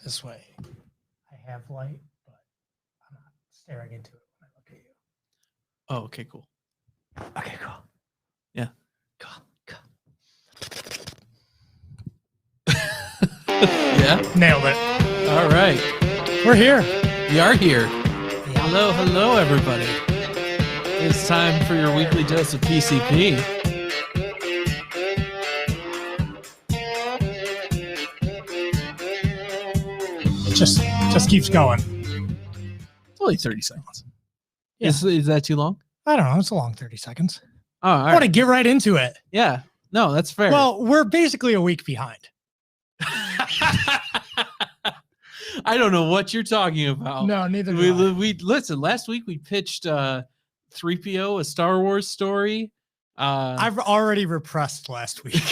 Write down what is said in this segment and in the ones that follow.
This way, I have light, but I'm not staring into it when I look at you. Oh, okay, cool. Okay, cool. Yeah. Cool. Yeah. Nailed it. All right. We're here. We are here. Yeah. Hello, everybody. It's time for your weekly dose of PCP. It just keeps going. It's only 30 seconds. Yeah. Is that too long? I don't know. It's a long 30 seconds. Oh, all I right. want to get right into it. Yeah. No, that's fair. Well, we're basically a week behind. I don't know what you're talking about. No, neither do I. We listen. Last week we pitched 3PO, a Star Wars story. I've already repressed last week.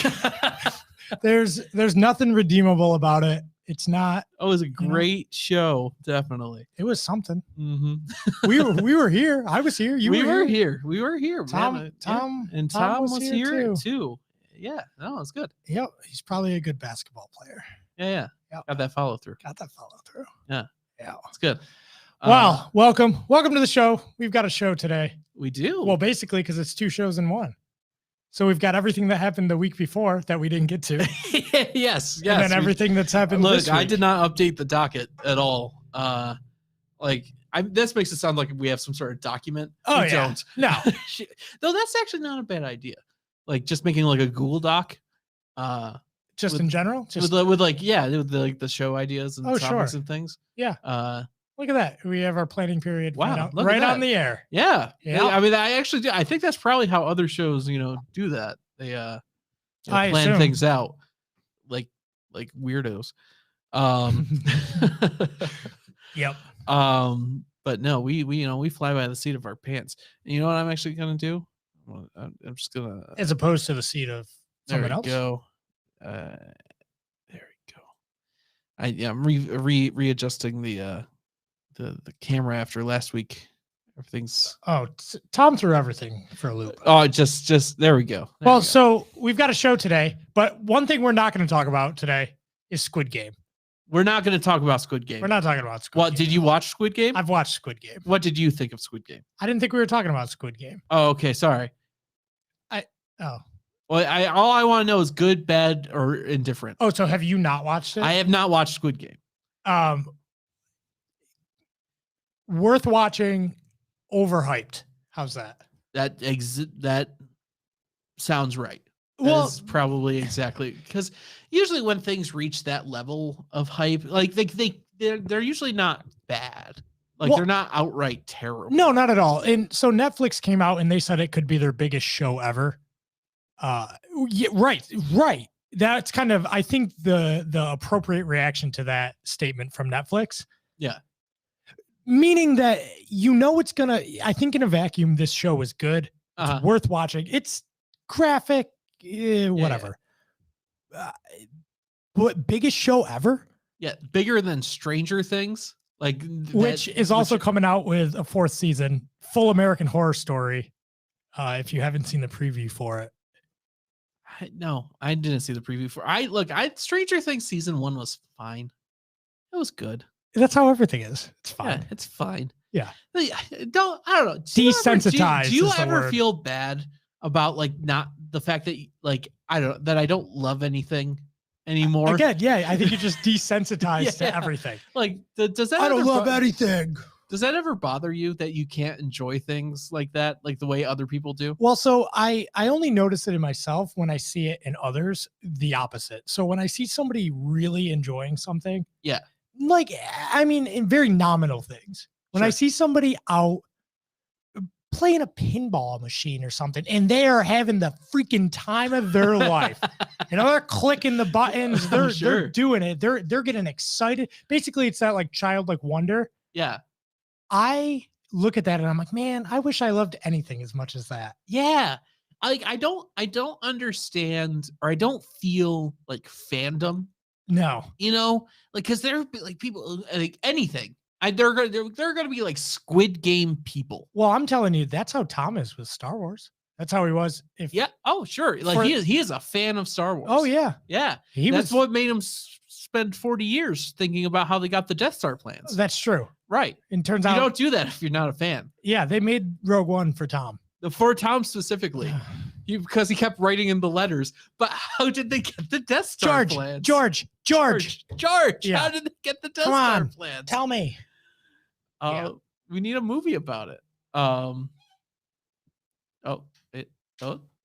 There's nothing redeemable about it. It's not. Oh, it was a great show. Definitely. It was something. Mm-hmm. We were here. I was here. We were here. We were here. Tom was here too. Yeah. No, it's good. Yep. He's probably a good basketball player. Yeah. Yep. Got that follow through. Yeah. It's good. Well, welcome to the show. We've got a show today. We do. Well, basically, because it's two shows in one. So we've got everything that happened the week before that we didn't get to. yes. And then everything that's happened Look, this week. I did not update the docket at all. This makes it sound like we have some sort of document. Oh, we don't. No. Though that's actually not a bad idea. Like just making like a Google Doc. Just in general? Just with the show ideas and topics and things. Yeah. Look at that. We have our planning period right on the air. Yeah. Yeah. I mean, I actually do. I think that's probably how other shows, do that. They plan assume. things out like weirdos. Yep. But no, we fly by the seat of our pants. And you know what I'm actually gonna do? I'm just gonna as opposed to the seat of someone else. Go. There we go. I'm readjusting the camera after last week. Everything's Tom threw everything for a loop. Oh, just there we go. So we've got a show today, but one thing we're not going to talk about today is Squid Game. We're not going to talk about Squid Game. We're not talking about Squid Game. Did you watch Squid Game? I've watched Squid Game. What did you think of Squid Game? I didn't think we were talking about Squid Game. Oh, okay. Sorry. Well, all I want to know is good, bad, or indifferent. Oh, so have you not watched it? I have not watched Squid Game. Worth watching, overhyped. How's that? That sounds right. Well, that's probably exactly because usually when things reach that level of hype, like they're usually not bad. They're not outright terrible. No, not at all. And so Netflix came out and they said it could be their biggest show ever. Yeah, right. That's kind of, I think, the appropriate reaction to that statement from Netflix. Yeah. Meaning that, it's going to, I think in a vacuum, this show is good. It's worth watching. It's graphic, whatever. What biggest show ever? Yeah. Bigger than Stranger Things. Which is also coming out with a 4th season, full American Horror Story. If you haven't seen the preview for it. No, I didn't see the preview for. Stranger Things season 1 was fine. It was good. That's how everything is. It's fine. Yeah, it's fine. Yeah. I don't know. Desensitized. Do you ever feel bad about not the fact that I don't love anything anymore? Again, yeah, I think you're just desensitized to everything. Does that? I don't love anything. Does that ever bother you that you can't enjoy things like that, like the way other people do? Well, so I only notice it in myself when I see it in others, the opposite. So when I see somebody really enjoying something, yeah, in very nominal things, when I see somebody out playing a pinball machine or something, and they are having the freaking time of their life, they're clicking the buttons, they're doing it, they're getting excited. Basically, it's that childlike wonder. Yeah. I look at that and I'm like, man, I wish I loved anything as much as that. Yeah. I don't understand, or I don't feel like fandom. No. Because there people anything. They're gonna be Squid Game people. Well, I'm telling you, that's how Tom is with Star Wars. That's how he was. Oh, sure. He is a fan of Star Wars. Oh yeah. Yeah. That's what made him spend 40 years thinking about how they got the Death Star plans. That's true. Right. And turns You out don't do that if you're not a fan. Yeah, they made Rogue One for Tom. For Tom specifically. Because he kept writing in the letters. But how did they get the Death Star plans? George. Yeah. How did they get the Death Star plans? Tell me. We need a movie about it.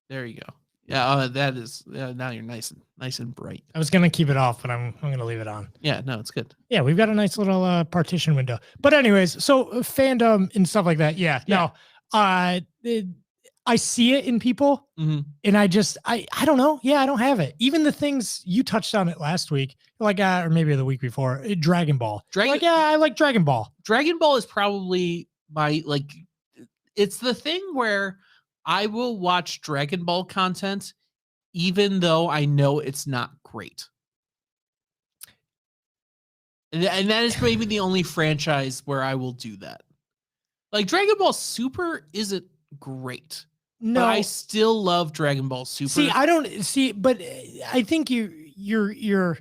There you go. Yeah, that is now you're nice and bright. I was gonna keep it off, but I'm gonna leave it on. Yeah, no, it's good. Yeah, we've got a nice little partition window. But anyways, so fandom and stuff like that. Yeah. No, I see it in people, and I don't know. Yeah, I don't have it. Even the things you touched on it last week, like or maybe the week before, Dragon Ball. I like Dragon Ball. Dragon Ball is probably my it's the thing where I will watch Dragon Ball content even though I know it's not great. And that is maybe the only franchise where I will do that. Like Dragon Ball Super isn't great. No, but I still love Dragon Ball Super. See, I don't see, but I think you're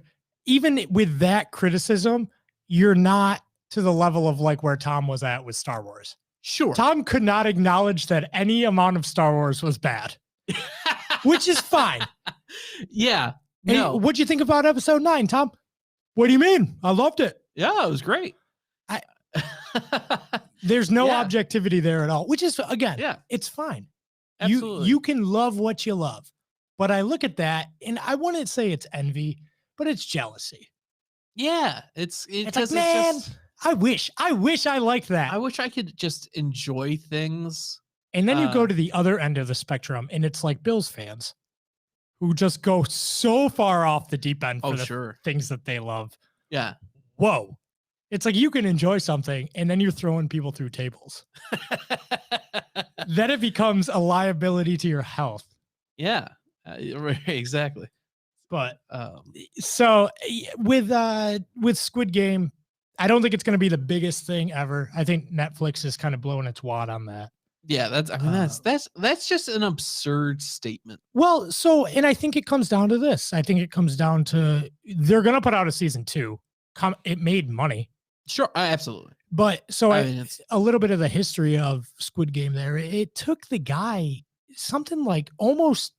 even with that criticism, you're not to the level of like where Tom was at with Star Wars. Sure. Tom could not acknowledge that any amount of Star Wars was bad, which is fine. Yeah. Hey, no. What'd you think about episode 9, Tom? What do you mean? I loved it. Yeah, it was great. There's no objectivity there at all, which is, again, it's fine. Absolutely. You can love what you love. But I look at that and I wouldn't say it's envy, but it's jealousy. Yeah. It's like, man, I wish I liked that. I wish I could just enjoy things. And then you go to the other end of the spectrum and it's like Bills fans who just go so far off the deep end for the things that they love. Yeah. Whoa. It's like you can enjoy something and then you're throwing people through tables. Then it becomes a liability to your health. Yeah, exactly. But so with Squid Game, I don't think it's going to be the biggest thing ever. I think Netflix is kind of blowing its wad on that. Yeah, that's just an absurd statement. Well, and I think it comes down to this. I think it comes down to they're going to put out a season 2. It made money. Sure, absolutely. But it's a little bit of the history of Squid Game there. It took the guy something like almost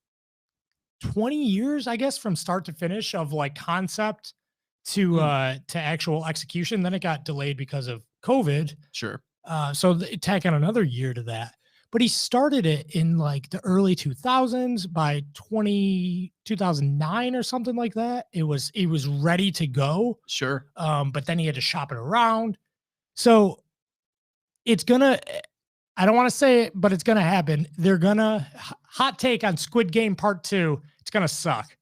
20 years, I guess, from start to finish of like concept to actual execution. Then it got delayed because of COVID. Sure. So tack on another year to that. But he started it in like the early 2000s. By 2009 or something like that, it was ready to go. Sure. But then he had to shop it around. So it's gonna, I don't want to say it, but it's gonna happen. They're gonna hot take on Squid Game Part 2. It's gonna suck.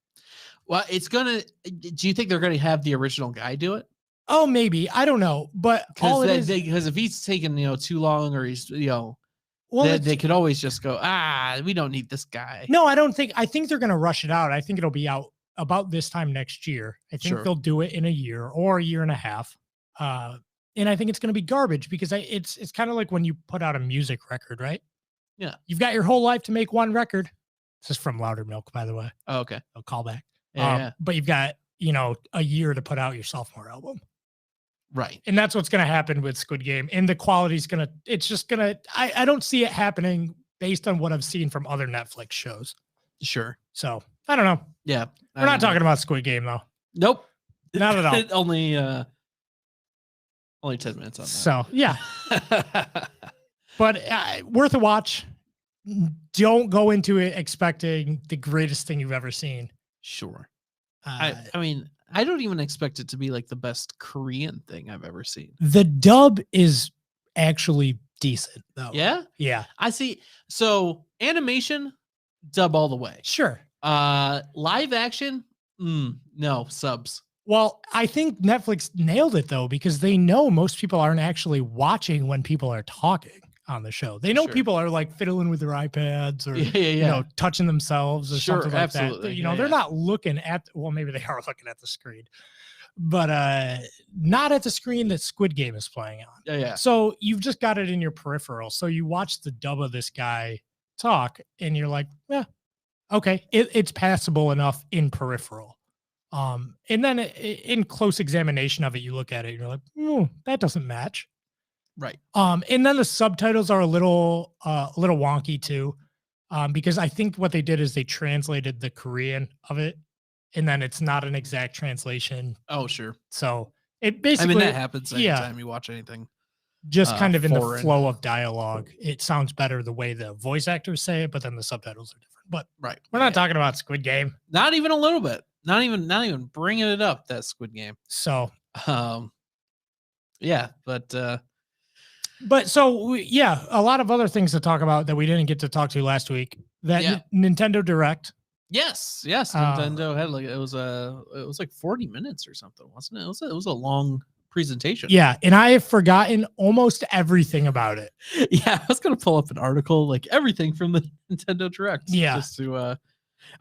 Well, do you think they're gonna have the original guy do it? Oh, maybe. I don't know. But because if he's taking too long or he's they could always just go, we don't need this guy. No, I don't think. I think they're gonna rush it out. I think it'll be out about this time next year. I think they'll do it in a year or a year and a half. And I think it's going to be garbage because it's kind of like when you put out a music record, right? Yeah. You've got your whole life to make one record. This is from Louder Milk, by the way. Oh, okay. A callback. Yeah. But you've got, a year to put out your sophomore album. Right. And that's what's going to happen with Squid Game. And the quality's going to, it's just going to, I don't see it happening based on what I've seen from other Netflix shows. Sure. So I don't know. Yeah. We're not talking about Squid Game though. Nope. Not at all. Only 10 minutes on that. So, yeah. But worth a watch. Don't go into it expecting the greatest thing you've ever seen. Sure. I mean, I don't even expect it to be like the best Korean thing I've ever seen. The dub is actually decent, though. Yeah? Yeah. I see. So, animation, dub all the way. Sure. Live action, no, subs. Well, I think Netflix nailed it, though, because they know most people aren't actually watching when people are talking on the show. They know people are like fiddling with their iPads or touching themselves or something like that. They're not looking at, well, maybe they are looking at the screen, but not at the screen that Squid Game is playing on. Yeah. So you've just got it in your peripheral. So you watch the dub of this guy talk and you're like, yeah, okay, it's passable enough in peripheral. And then in close examination of it, you look at it and you're like, that doesn't match. Right. And then the subtitles are a little wonky too. Because I think what they did is they translated the Korean of it, and then it's not an exact translation. Oh, sure. So it basically, that happens anytime you watch anything. Just kind of in foreign. the flow of dialogue, it sounds better the way the voice actors say it, but then the subtitles are different. But right, we're not talking about Squid Game. Not even a little bit. Not even bringing it up. That Squid Game. So, yeah, but so a lot of other things to talk about that we didn't get to talk to last week. That Nintendo Direct. Yes, Nintendo had it was like 40 minutes or something, wasn't it? It was a long presentation. Yeah, and I have forgotten almost everything about it. Yeah, I was gonna pull up an article, like everything from the Nintendo Direct. Yeah. Just to oh,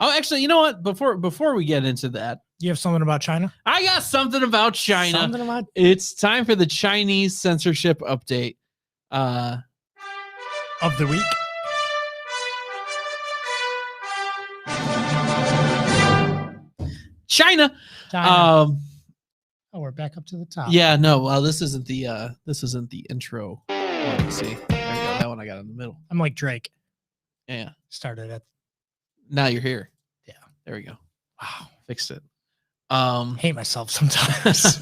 actually, you know what? Before we get into that, you have something about China? I got something about China. It's time for the Chinese censorship update of the week. China. Oh, we're back up to the top. Yeah, no. Well, this isn't the intro. Let's see. There we go. That one I got in the middle. I'm like Drake. Yeah. Started at. Now you're here. Yeah. There we go. Wow. Fixed it. Hate myself sometimes.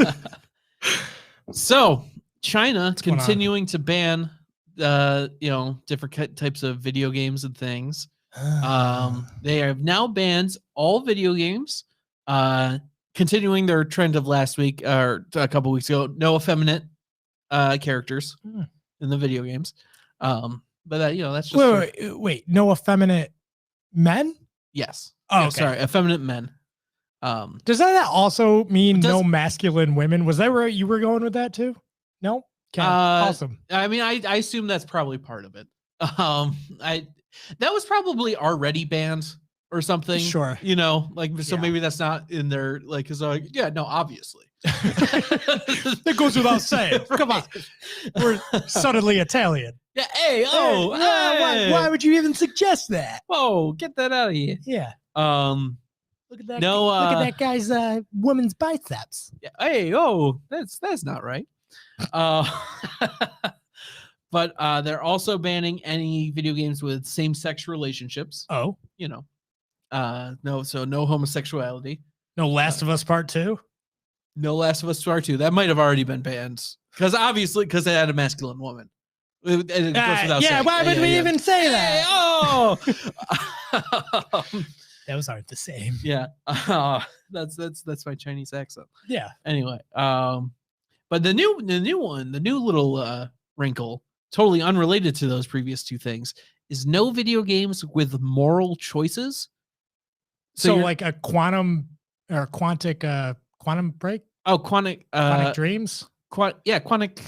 So China continuing to ban different types of video games and things. They have now banned all video games. Continuing their trend of last week or a couple weeks ago, no effeminate characters in the video games. But that that's just wait, no effeminate men? Yes. Oh, yeah, okay. Sorry, effeminate men. Does that also mean no masculine women? Was that where you were going with that too? No. Okay. Awesome. I mean, I assume that's probably part of it. That was probably already banned or something. Sure. So maybe that's not in there. Like, cause no, obviously. That goes without saying. Come on. We're suddenly Italian. Yeah. Hey. Oh. Hey. Why would you even suggest that? Whoa, get that out of here. Yeah. Look at that. No. Look at that guy's woman's biceps. Yeah. Hey. Oh, that's not right. But they're also banning any video games with same-sex relationships. Oh. No homosexuality. No Last of Us Part 2? No Last of Us Part 2. That might have already been banned. Because they had a masculine woman. Why would we even say that? Oh! Those aren't the same. Yeah. That's my Chinese accent. Yeah. Anyway, but the new little wrinkle, totally unrelated to those previous two things, is no video games with moral choices. So like a quantum or quantum break? Oh, quantic dreams? Quantic.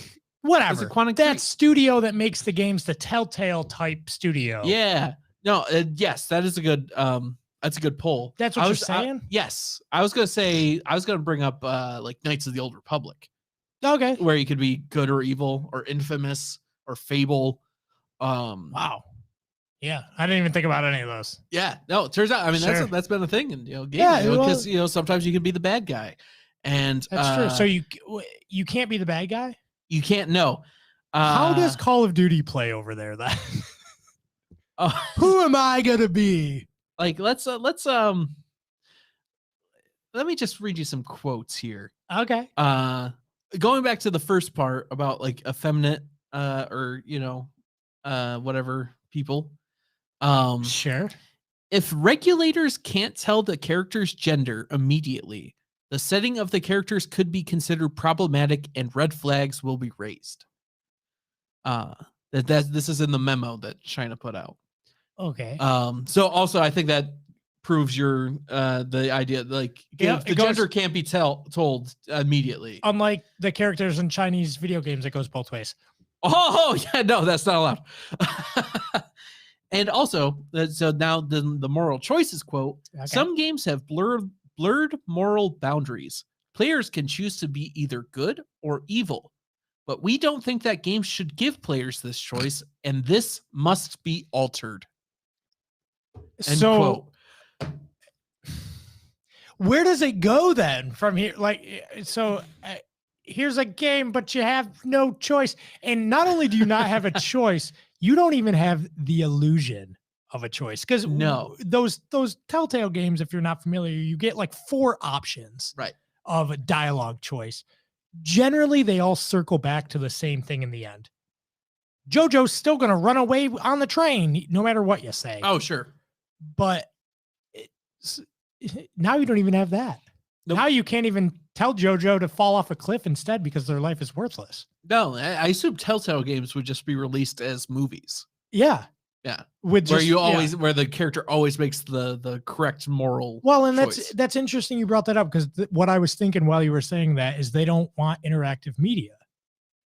Whatever. Quantic that studio that makes the games, the Telltale type studio. Yeah. No, yes, that is a good that's a good pull. That's what you're saying? Yes. I was going to bring up like Knights of the Old Republic. Okay. Where you could be good or evil or infamous or Fable. Wow. Yeah, I didn't even think about any of those. Yeah, no, it turns out. I mean, sure. that's been a thing in gaming. Because sometimes you can be the bad guy, and that's true. So you can't be the bad guy. You can't know. How does Call of Duty play over there then? Who am I gonna be? Like let me just read you some quotes here. Okay. Going back to the first part about like effeminate or whatever people. Sure. If regulators can't tell the character's gender immediately, the setting of the characters could be considered problematic and red flags will be raised. This is in the memo that China put out. Okay. So also I think that proves your the idea like if the gender can't be told immediely. Unlike the characters in Chinese video games, it goes both ways. Oh yeah, no, that's not allowed. And also, so now the moral choices quote, okay. Some games have blurred moral boundaries. Players can choose to be either good or evil, but we don't think that games should give players this choice, and this must be altered. End quote. where does it go then from here? Like, so here's a game, but you have no choice. And not only do you not have a choice, you don't even have the illusion of a choice. Because No. those Telltale games, if you're not familiar, you get like 4 options of a dialogue choice. Generally, they all circle back to the same thing in the end. JoJo's still going to run away on the train, no matter what you say. Oh, sure. But now you don't even have that. Nope. Now you can't even tell JoJo to fall off a cliff instead because their life is worthless. No, I assume Telltale games would just be released as movies. Yeah. Yeah. With where you always where the character always makes the correct moral choice. That's interesting you brought that up because what I was thinking while you were saying that is they don't want interactive media.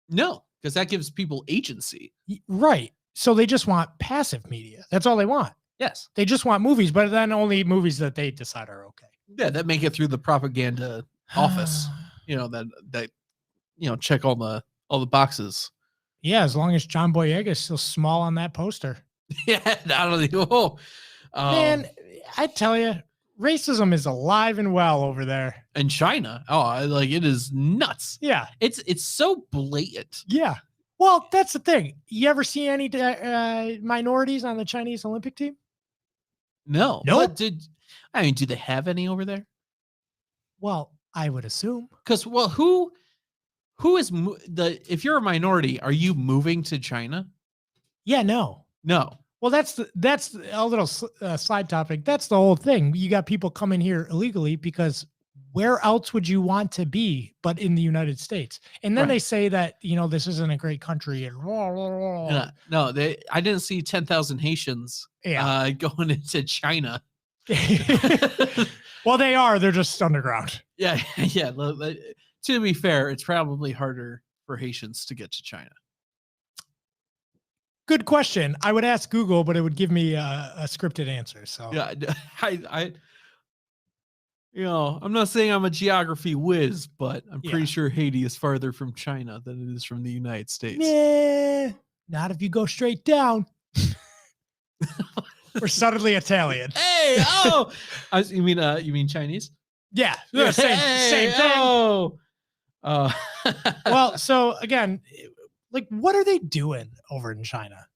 No, because that gives people agency. Right. So they just want passive media. That's all they want. Yes. They just want movies, but then only movies that they decide are okay. Yeah, that make it through the propaganda office. That check all the boxes. Yeah, as long as John Boyega is still small on that poster. Yeah, not only man, I tell you, racism is alive and well over there in China. It is nuts. Yeah, it's so blatant. Yeah, well, that's the thing. You ever see any minorities on the Chinese Olympic team? No. Nope. Do they have any over there? Well, I would assume. Because who is if you're a minority, are you moving to China? Yeah, no. Well, that's a little side topic. That's the whole thing. You got people coming here illegally because where else would you want to be but in the United States? And then they say that, this isn't a great country. And no, I didn't see 10,000 Haitians going into China. Well, they are. They're just underground. Yeah. To be fair, it's probably harder for Haitians to get to China. Good question. I would ask Google, but it would give me a scripted answer. So yeah, I'm not saying I'm a geography whiz, but I'm pretty sure Haiti is farther from China than it is from the United States. Yeah, not if you go straight down. We're suddenly Italian. Hey, you mean Chinese? Yeah, same thing. Oh. Well, so again, like, what are they doing over in China?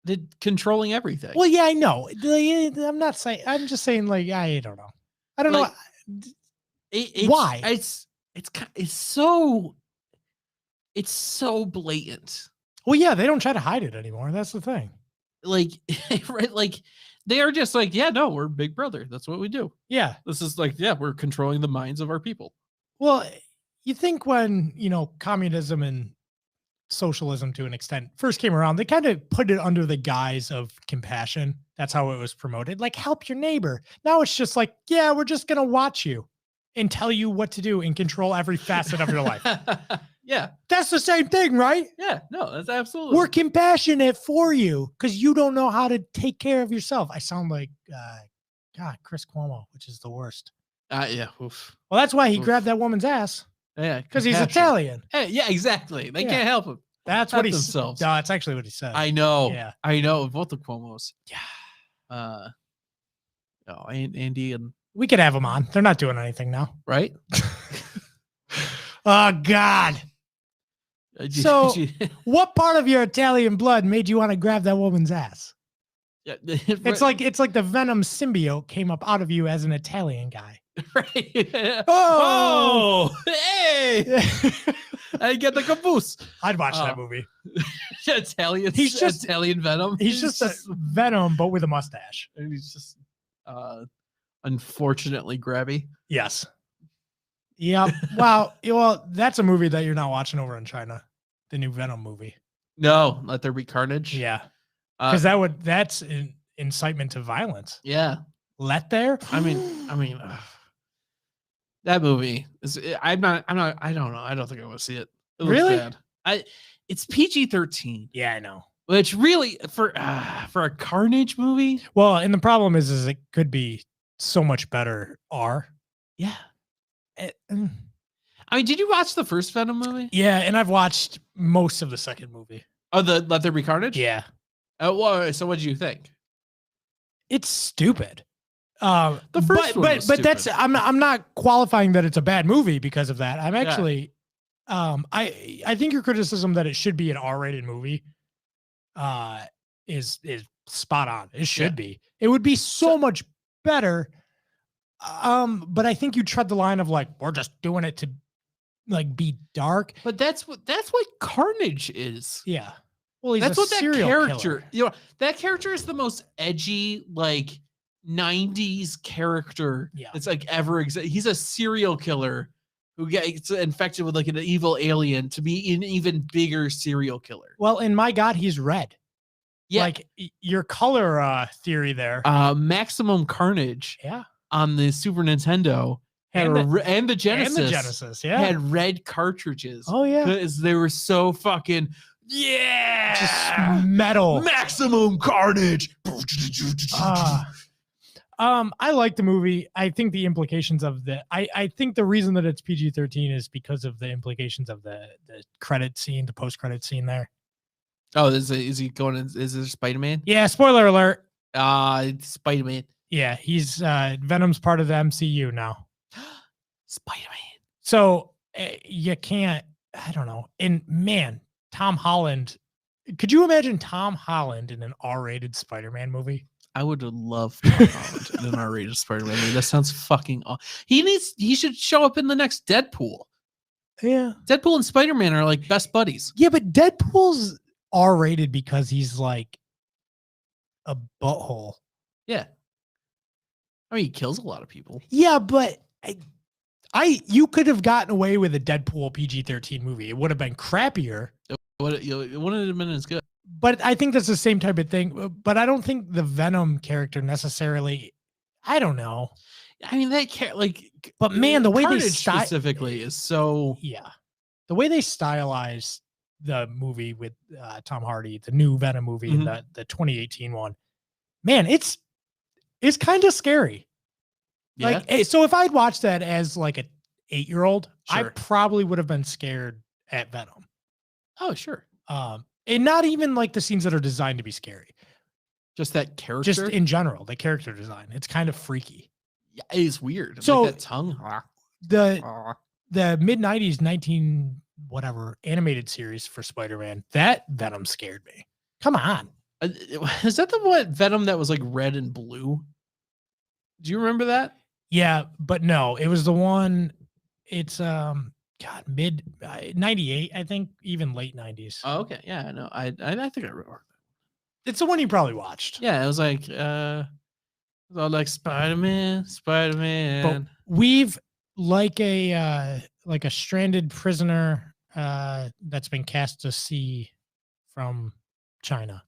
They're controlling everything. Well, yeah, I know. I'm not saying. I'm just saying, like, I don't know. I don't know. Why? It's so blatant. Well, yeah, they don't try to hide it anymore. That's the thing. Like, right? Like, they are just like, yeah, no, we're Big Brother. That's what we do. Yeah. This is like, yeah, we're controlling the minds of our people. Well, you think when, communism and socialism to an extent first came around, they kind of put it under the guise of compassion. That's how it was promoted. Like, help your neighbor. Now it's just like, yeah, we're just going to watch you and tell you what to do and control every facet of your life. Yeah. That's the same thing, right? Yeah. No, that's absolutely. We're compassionate for you because you don't know how to take care of yourself. I sound like, Chris Cuomo, which is the worst. Yeah. Oof. Well, that's why he grabbed that woman's ass. Yeah. Because he's Italian. Hey, yeah, exactly. They can't help him. That's what he said. No, that's actually what he said. I know. Yeah. I know. Both the Cuomos. Yeah. No, Andy and. We could have them on. They're not doing anything now. Right? Oh, God. So, what part of your Italian blood made you want to grab that woman's ass? Yeah, it's like the Venom symbiote came up out of you as an Italian guy. Right? Oh, hey! I get the caboose. I'd watch that movie. Italian. He's just Italian Venom. He's just a Venom, but with a mustache. And he's just unfortunately grabby. Yes. Yeah. Wow. Well, that's a movie that you're not watching over in China. The new Venom movie. No, Let There Be Carnage. Yeah. Because that's incitement to violence. Yeah. Let there. I mean, that movie is. I don't know. I don't think I want to see it. It looks really bad. It's PG-13. Yeah, I know. Which really for a Carnage movie. Well, and the problem is it could be so much better. Yeah. I mean, did you watch the first Venom movie? Yeah, and I've watched most of the second movie. Oh, the Let There Be Carnage? Yeah. So what did you think? It's stupid. The first one was but that's stupid. I'm not qualifying that it's a bad movie because of that. I'm actually I think your criticism that it should be an R-rated movie is spot on. It should be. It would be so much better. But I think you tread the line of like, we're just doing it to like be dark. But that's what Carnage is. Yeah. Well, that's what that character. Killer. You know, that character is the most edgy, like 90s character that's like ever existed. He's a serial killer who gets infected with like an evil alien to be an even bigger serial killer. Well, and my God, he's red. Yeah. Like your color theory there. Maximum Carnage. Yeah. On the Super Nintendo had and the Genesis. Had red cartridges. Oh yeah. Because they were so fucking just metal. Maximum Carnage. I like the movie. I think the implications of I think the reason that it's PG-13 is because of the implications of the credit scene, the post-credit scene there. Oh, is he going? Is it Spider-Man? Yeah, spoiler alert. It's Spider-Man. Yeah, he's Venom's part of the MCU now. Spider-Man. So you can't, I don't know. And man, Tom Holland, could you imagine Tom Holland in an R-rated Spider-Man movie? I would love Tom Holland in an R-rated Spider-Man movie. That sounds fucking awesome. He should show up in the next Deadpool. Yeah. Deadpool and Spider-Man are like best buddies. Yeah, but Deadpool's R-rated because he's like a butthole. Yeah. I mean, he kills a lot of people. Yeah, but you could have gotten away with a Deadpool PG-13 movie. It would have been crappier. It wouldn't have been as good. But I think that's the same type of thing. But I don't think the Venom character necessarily. I don't know. I mean, But man, the way Carnage they specifically is so. Yeah, the way they stylize the movie with Tom Hardy, the new Venom movie, and the 2018 one. Man, it's kind of scary. Yeah. Like, so if I'd watched that as like a 8-year-old, sure. I probably would have been scared at Venom. Oh, sure. And not even like the scenes that are designed to be scary. Just that character? Just in general, the character design. It's kind of freaky. Yeah, it is weird. So like that tongue. The mid-90s 19 whatever animated series for Spider-Man, that Venom scared me. Come on. Is that the one Venom that was like red and blue? Do you remember that? Yeah, but no, it was the one. It's mid 98, I think, even late 90s. Oh, okay. Yeah, no, I think I remember. It's the one you probably watched. Yeah, it was like like Spider-Man. But we've like a stranded prisoner that's been cast to sea from China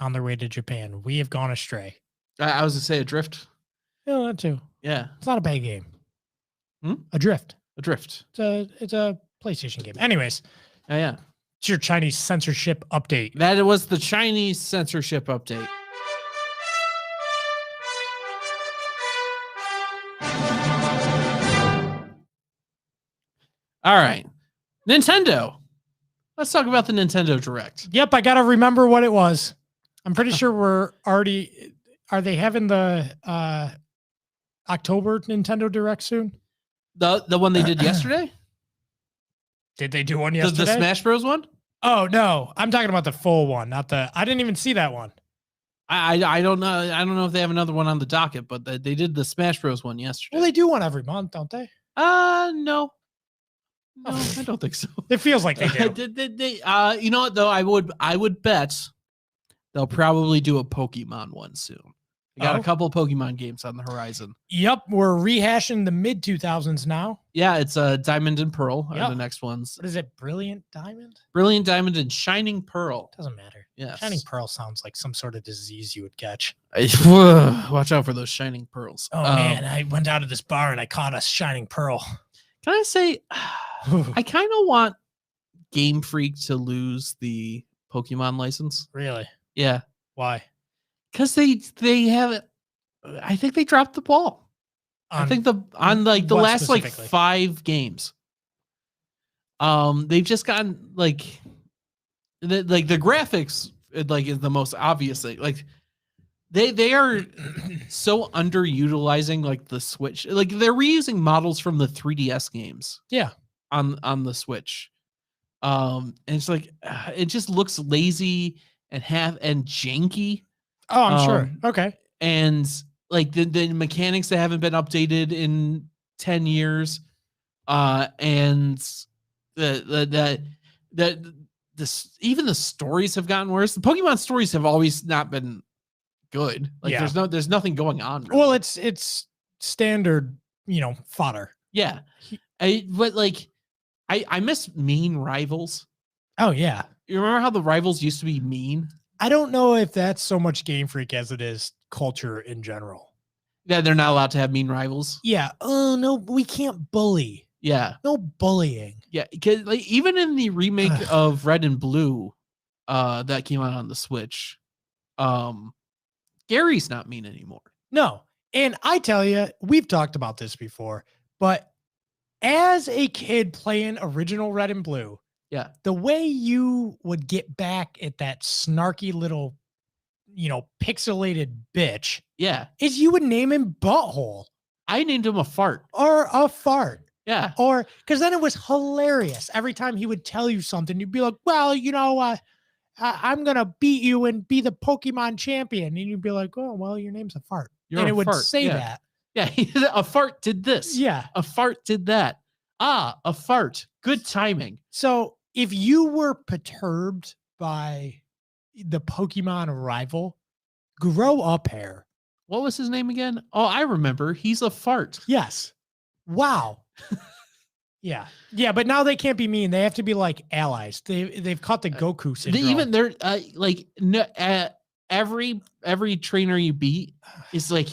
on their way to Japan. We have gone astray. I was to say Adrift. Yeah, that too. Yeah, it's not a bad game. Adrift. It's a PlayStation game. Anyways. Oh, yeah. It's your Chinese censorship update. That was the Chinese censorship update. All right. Nintendo. Let's talk about the Nintendo Direct. Yep, I got to remember what it was. I'm pretty sure we're already... Are they having the October Nintendo Direct soon? The one they did yesterday? Did they do one yesterday? The Smash Bros. One? Oh, no. I'm talking about the full one, not the... I didn't even see that one. I don't know. I don't know if they have another one on the docket, but they did the Smash Bros. One yesterday. Well, they do one every month, don't they? No. No, I don't think so. It feels like they do. You know what, though? I would bet they'll probably do a Pokemon one soon. They got a couple of Pokemon games on the horizon. Yep, we're rehashing the mid 2000s now. Yeah, it's Diamond and Pearl are the next ones. What is it? Brilliant Diamond? Brilliant Diamond and Shining Pearl. Doesn't matter. Yeah, Shining Pearl sounds like some sort of disease you would catch. Watch out for those Shining Pearls. Oh man, I went out to this bar and I caught a Shining Pearl. Can I say, I kind of want Game Freak to lose the Pokemon license. Really? Yeah. Why? Because they have, I think they dropped the ball. I think the last like 5 games. They've just gotten like the graphics like is the most obvious thing. Like They are so underutilizing like the Switch. Like they're reusing models from the 3DS games. Yeah. On the Switch. And it's like it just looks lazy and janky. Oh, I'm sure. Okay. And like the mechanics that haven't been updated in 10 years. And even the stories have gotten worse. The Pokemon stories have always not been good. Like there's nothing going on. Really. Well, it's standard, fodder. Yeah. But like I miss mean rivals. Oh yeah. You remember how the rivals used to be mean? I don't know if that's so much Game Freak as it is culture in general. Yeah, they're not allowed to have mean rivals. Yeah. Oh no, we can't bully. Yeah. No bullying. Yeah, because like even in the remake of Red and Blue, that came out on the Switch, Gary's not mean anymore. No. And I tell you, we've talked about this before, but as a kid playing original Red and Blue, yeah, the way you would get back at that snarky little, pixelated bitch, yeah, is you would name him Butthole. I named him a fart. Or a fart. Yeah. Or because then it was hilarious. Every time he would tell you something, you'd be like, well, I'm going to beat you and be the Pokemon champion. And you'd be like, oh, well, your name's a fart. You're and a it would fart. say Yeah. that. Yeah. A fart did this. Yeah. A fart did that. A fart. Good timing. So if you were perturbed by the Pokemon rival, grow up hair. What was his name again? Oh, I remember. He's a fart. Yes. Wow. Yeah. Yeah, but now they can't be mean. They have to be like allies. They've caught the Goku syndrome. They're like no, every trainer you beat is like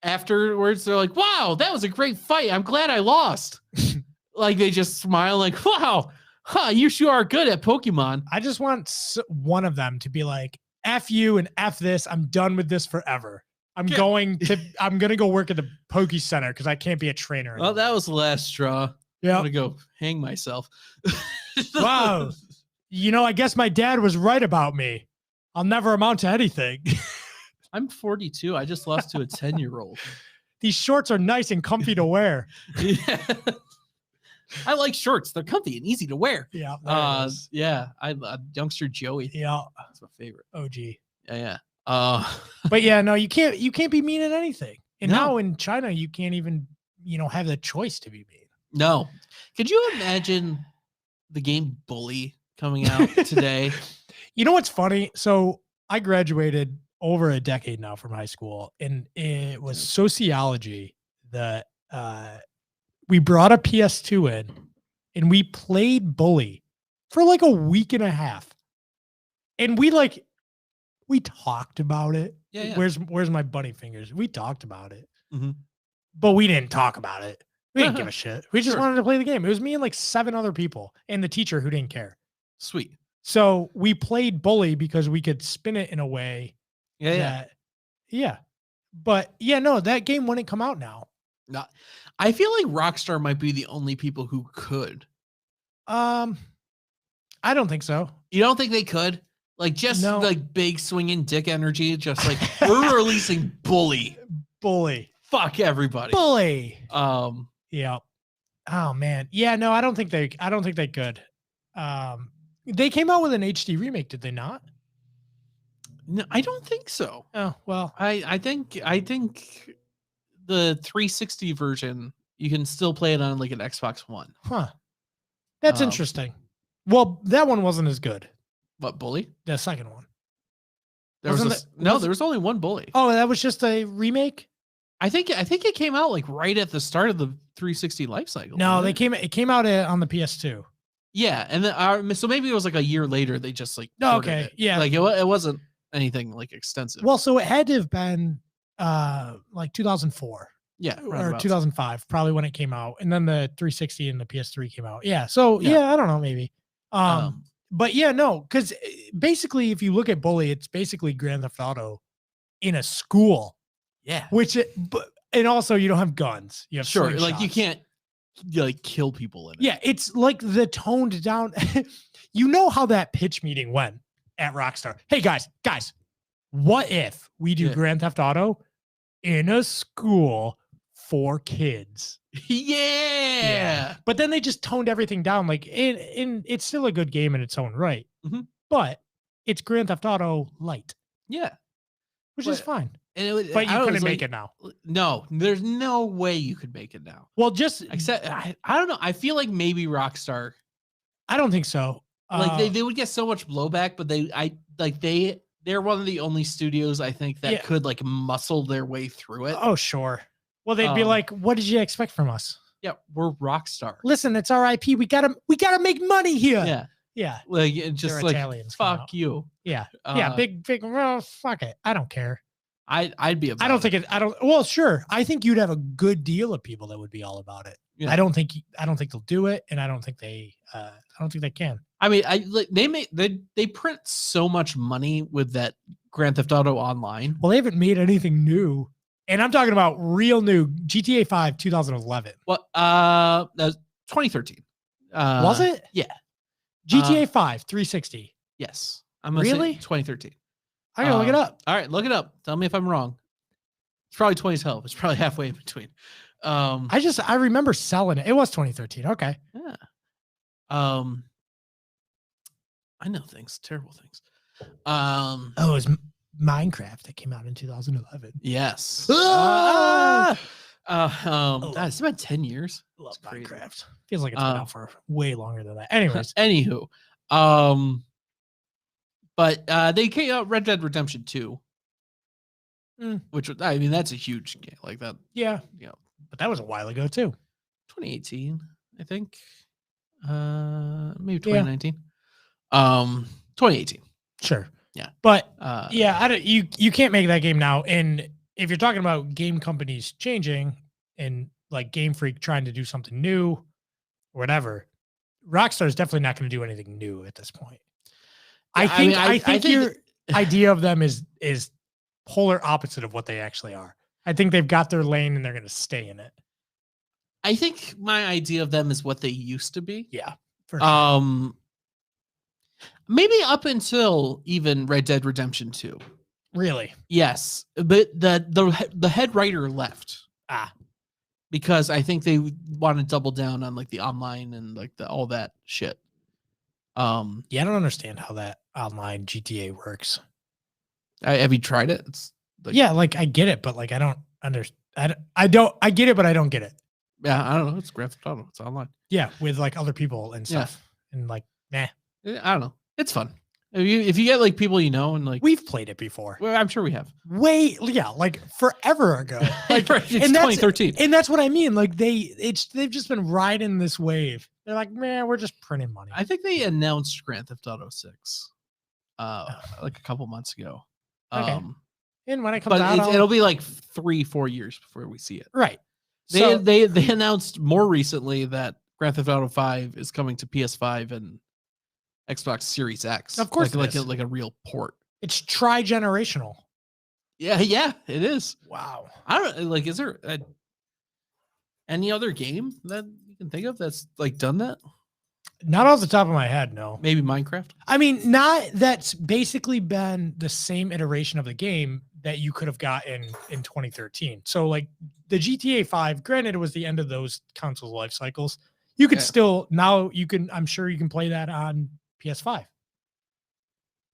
afterwards they're like, wow, that was a great fight. I'm glad I lost. Like they just smile like, wow, you sure are good at Pokemon. I just want one of them to be like, F you and F this. I'm done with this forever. I'm going to go work at the Poke Center because I can't be a trainer anymore. Well, that was the last straw. Yeah. I'm going to go hang myself. Wow. I guess my dad was right about me. I'll never amount to anything. I'm 42. I just lost to a 10-year-old. These shorts are nice and comfy to wear. Yeah. I like shorts. They're comfy and easy to wear. Yeah. Yeah. Youngster Joey. Yeah. That's my favorite. OG. Yeah. But yeah, no, you can't be mean at anything. And No. now in China, you can't even, have the choice to be mean. No. Could you imagine the game Bully coming out today? You know what's funny? So I graduated over a decade now from high school, and it was sociology that we brought a PS2 in and we played Bully for like a week and a half. And we talked about it. Yeah. Where's my bunny fingers? We talked about it, Mm-hmm. but we didn't talk about it. We didn't give a shit. We just wanted to play the game. It was me and like 7 other people and the teacher who didn't care. Sweet. So we played Bully because we could spin it in a way. Yeah. But yeah, no, that game wouldn't come out now. No, I feel like Rockstar might be the only people who could. I don't think so. You don't think they could? Like just No. like big swinging dick energy, just like we're releasing Bully. Fuck everybody. Bully. Yeah. Oh man. Yeah, no, I don't think they could. They came out with an HD remake, did they not? No, I don't think so. Oh, well. I think the 360 version, you can still play it on like an Xbox One. Huh. That's interesting. Well, that one wasn't as good. What, Bully? The second one. There was only one Bully. Oh, that was just a remake? I think it came out like right at the start of the 360 life cycle. No, it came out on the PS2. Yeah, and then so maybe it was like a year later they just like okay, it. yeah, like it wasn't anything like extensive. Well, so it had to have been like 2004. Yeah, or 2005, probably when it came out, and then the 360 and the PS3 came out. Yeah, so yeah I don't know, maybe. But yeah, no, because basically, if you look at Bully, it's basically Grand Theft Auto in a school. Yeah, and also you don't have guns. You have like you can't like kill people in it. Yeah, it's like the toned down. You know how that pitch meeting went at Rockstar. Hey guys, What if we do Yeah. Grand Theft Auto in a school for kids? Yeah. But then they just toned everything down. Like, it's still a good game in its own right. Mhm. But it's Grand Theft Auto Light, Yeah. which is But- fine. And But you couldn't make it now. No, there's no way you could make it now. Well, just Except I don't know. I feel like maybe Rockstar, I don't think so. like they would get so much blowback, but they're one of the only studios I think that Yeah. could like muscle their way through it. Oh, sure. Well, they'd be like, "What did you expect from us? Yeah, we're Rockstar. Listen, it's our IP. We gotta make money here." Yeah, Yeah. like it's just They're like Italians come fuck out. you. Yeah. Yeah. Big. Well, fuck it. I don't care. I'd be. About I don't think it. I don't. Well, sure. I think you'd have a good deal of people that would be all about it. Yeah. I don't think they'll do it, and I don't think they can. I mean, they print so much money with that Grand Theft Auto Online. Well, they haven't made anything new, and I'm talking about real new GTA 5 2011. What? That was 2013. Was it? Yeah. GTA 5 360. Yes. I'm gonna say Really? 2013. I gotta look it up. All right, look it up. Tell me if I'm wrong. It's probably 2012. It's probably halfway in between. I remember selling it. It was 2013. Okay. Yeah. I know things, terrible things. Oh, it was Minecraft that came out in 2011. Yes. Ah! It's been 10 years. Love It's crazy. Minecraft. Feels like it's been out for way longer than that. Anyways, Anywho, but they came out Red Dead Redemption 2, which I mean that's a huge game like that. yeah, You know, but that was a while ago too. 2018, I think. Maybe 2019. 2018. Sure. Yeah. But Yeah, I don't, you can't make that game now. And if you're talking about game companies changing and like Game Freak trying to do something new or whatever, Rockstar is definitely not going to do anything new at this point. I think your idea of them is polar opposite of what they actually are. I think they've got their lane and they're going to stay in it. I think my idea of them is what they used to be. Yeah. For sure. Maybe up until even Red Dead Redemption 2. Really? Yes, but the head writer left. Because I think they want to double down on like the online and like all that shit. Yeah, I don't understand how that online GTA works. Have you tried it? It's like, yeah, like I get it, but like I don't understand. I get it, but I don't get it. Yeah, I don't know. It's Grand Theft Auto. It's online. Yeah, with like other people and stuff, and like, nah. I don't know. It's fun. If you get like people you know and like we've played it before. Well, I'm sure we have. Like forever ago. Like it's 2013, and that's what I mean. Like they've just been riding this wave. They're like, man, we're just printing money. I think they announced Grand Theft Auto 6, like a couple months ago. Okay. And when it comes out, it'll be like 3-4 years before we see it. Right. They announced more recently that Grand Theft Auto 5 is coming to PS5 and Xbox Series X. Of course, like a real port. It's tri-generational. Yeah, it is. Wow. I don't like. Is there any other game that you can think of that's like done that? Not off the top of my head, no. Maybe Minecraft. I mean, not that's basically been the same iteration of the game that you could have gotten in 2013. So like the GTA 5, granted it was the end of those console life cycles. You could still now I'm sure you can play that on PS5.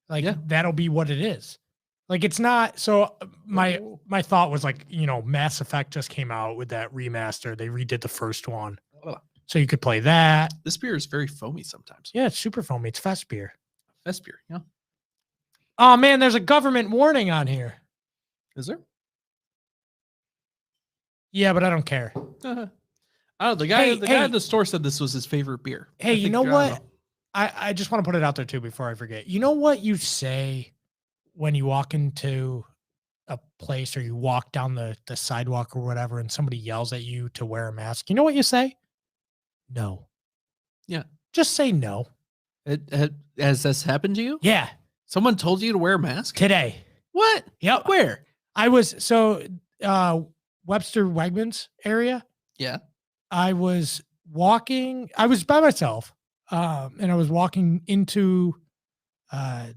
Like that'll be what it is. Like it's not so my thought was like, Mass Effect just came out with that remaster. They redid the first one. So you could play that. This beer is very foamy sometimes. Yeah, it's super foamy. It's fest beer. Fest beer, yeah. Oh man, there's a government warning on here. Is there? Yeah, but I don't care. Oh, the guy at the store said this was his favorite beer. Hey, you know what? I just want to put it out there too before I forget. You know what you say when you walk into a place or you walk down the sidewalk or whatever and somebody yells at you to wear a mask? You know what you say? No. Yeah. Just say no. Has this happened to you? Yeah. Someone told you to wear a mask? Today. What? Yep. Where? I was Webster Wegmans area. Yeah. I was by myself. And I was walking into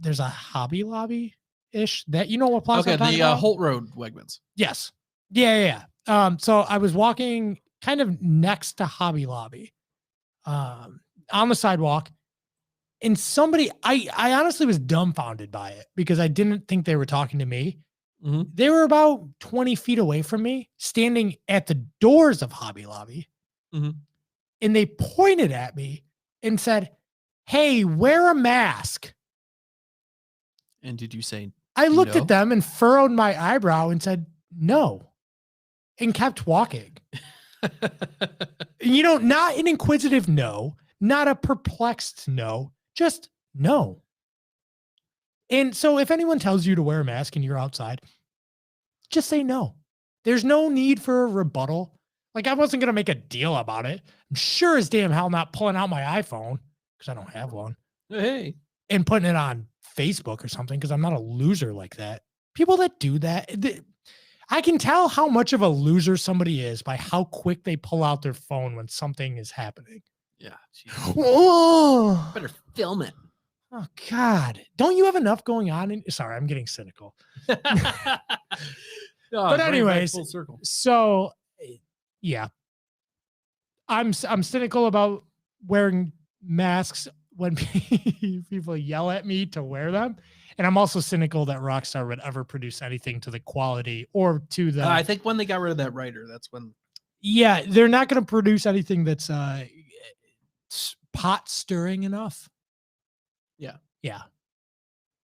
there's a Hobby Lobby ish. That you know what plaza? Okay, I'm talking the about? Holt Road Wegmans. Yes. Yeah. So I was walking kind of next to Hobby Lobby, on the sidewalk, and somebody, I honestly was dumbfounded by it because I didn't think they were talking to me. Mm-hmm. They were about 20 feet away from me, standing at the doors of Hobby Lobby. Mm-hmm. And they pointed at me and said, "Hey, wear a mask." And did you say I looked no? at them and furrowed my eyebrow and said, "No," and kept walking. Not an inquisitive no, not a perplexed no, just no. And so if anyone tells you to wear a mask and you're outside, just say no. There's no need for a rebuttal. Like, I wasn't going to make a deal about it. I'm sure as damn hell not pulling out my iPhone because I don't have one Hey. and putting it on Facebook or something because I'm not a loser like that. People that do that, I can tell how much of a loser somebody is by how quick they pull out their phone when something is happening. Yeah. Oh, Better film it. Oh, God. Don't you have enough going on? Sorry, I'm getting cynical. But anyways, full circle. So yeah, I'm cynical about wearing masks when people yell at me to wear them. And I'm also cynical that Rockstar would ever produce anything to the quality or to the. I think when they got rid of that writer, that's when. Yeah, they're not going to produce anything that's pot stirring enough. Yeah.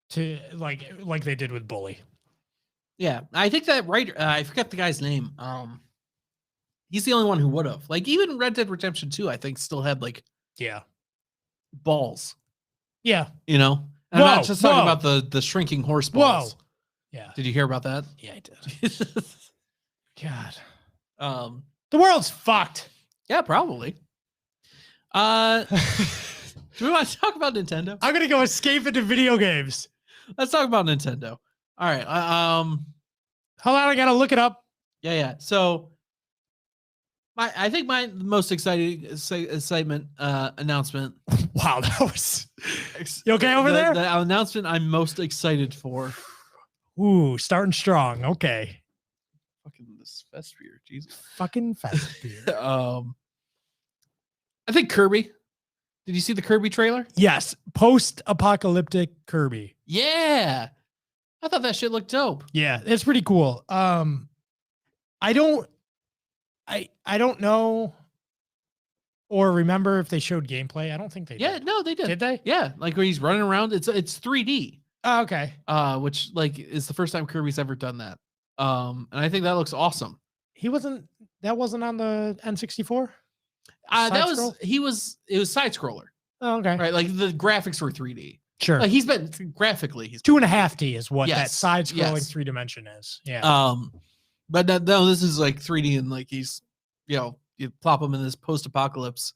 To like they did with Bully. Yeah, I think that writer. I forget the guy's name. He's the only one who would have. Like, even Red Dead Redemption 2, I think, still had balls. Yeah. And I'm not just talking about the shrinking horse balls. Whoa. Yeah. Did you hear about that? Yeah, I did. God. The world's fucked. Yeah, probably. Do we want to talk about Nintendo? I'm gonna go escape into video games. Let's talk about Nintendo. All right. Hold on, I gotta look it up. Yeah. So, I think my most excitement announcement. Wow, that was. You okay over there? The announcement I'm most excited for. Ooh, starting strong. Okay. Fucking this fest beer, Jesus. Fucking fest beer. I think Kirby. Did you see the Kirby trailer? Yes, post-apocalyptic Kirby. Yeah, I thought that shit looked dope. Yeah, it's pretty cool. I don't know or remember if they showed gameplay. I don't think they did. No, they did. Did they? Yeah, like when he's running around, it's 3D. Oh, okay. Which is the first time Kirby's ever done that. And I think that looks awesome. That wasn't on the N64? It was side scroller. Oh, okay. Right, like the graphics were 3D. Sure. Like he's 2.5D is what that side scrolling 3D is. Yeah. But no, this is like 3D and like he's, you plop him in this post-apocalypse,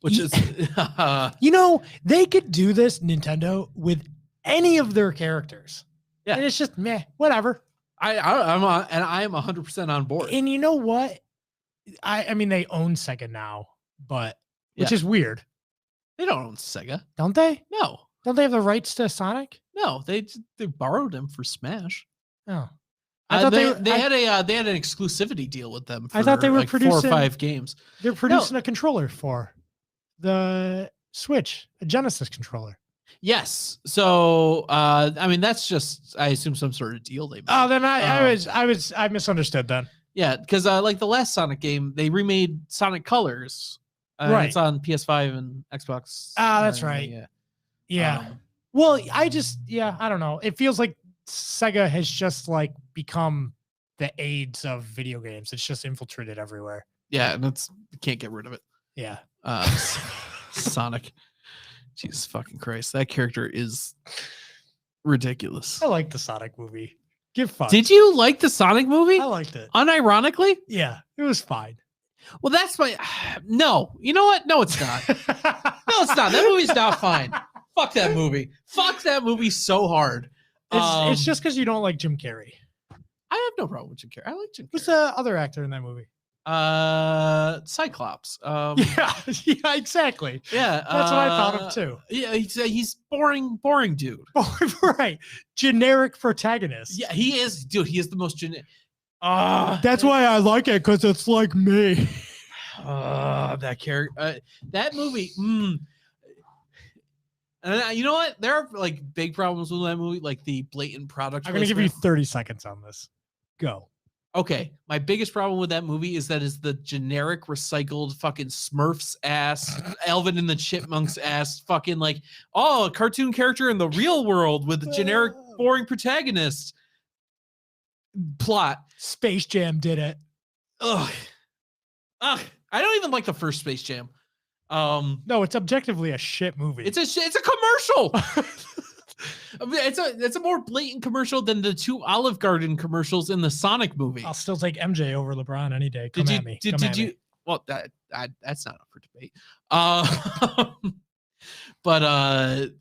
which is they could do this, Nintendo, with any of their characters. Yeah. And it's just meh, whatever. I am 100% on board. And you know what? I mean, they own Sega now, which is weird. They don't own Sega, don't they? No. Don't they have the rights to Sonic? No, they borrowed them for Smash. Oh, I thought they had an exclusivity deal with them. I thought they were like producing 4 or 5 games. They're producing a controller for the Switch, a Genesis controller. Yes. So, I mean, that's just, I assume, some sort of deal they made. Oh, then I misunderstood then. Yeah, because like the last Sonic game, they remade Sonic Colors. Right. It's on PS5 and Xbox. Ah, that's right. Yeah. Well, I don't know. It feels like Sega has just like become the AIDS of video games. It's just infiltrated everywhere. Yeah, and you can't get rid of it. Yeah. Sonic. Jesus fucking Christ. That character is ridiculous. I like the Sonic movie. Give fun. Did you like the Sonic movie? I liked it. Unironically? Yeah, it was fine. Well, that's no. You know what? No, it's not. No, it's not. That movie's not fine. Fuck that movie. Fuck that movie so hard. It's just because you don't like Jim Carrey. I have no problem with Jim Carrey. I like Jim Carrey. Who's the other actor in that movie? Cyclops. Yeah, exactly. Yeah, That's what I thought of too. Yeah, he's boring dude. Right, generic protagonist. Yeah, he is, dude. He is the most generic. That's why I like it, because it's like me. That character, that movie. And you know what? There are like big problems with that movie, like the blatant product. I'm gonna give you 30 seconds on this. Go. Okay, my biggest problem with that movie is that is the generic recycled fucking Smurfs ass, Alvin and the Chipmunks ass, fucking like, oh, a cartoon character in the real world with a generic boring protagonist plot. Space Jam did it. Ugh. I don't even like the first Space Jam. No, it's objectively a shit movie. It's a commercial. I mean, it's a more blatant commercial than the two Olive Garden commercials in the Sonic movie. I'll still take MJ over LeBron any day. Come at me. Did you? Well, that's not up for debate. But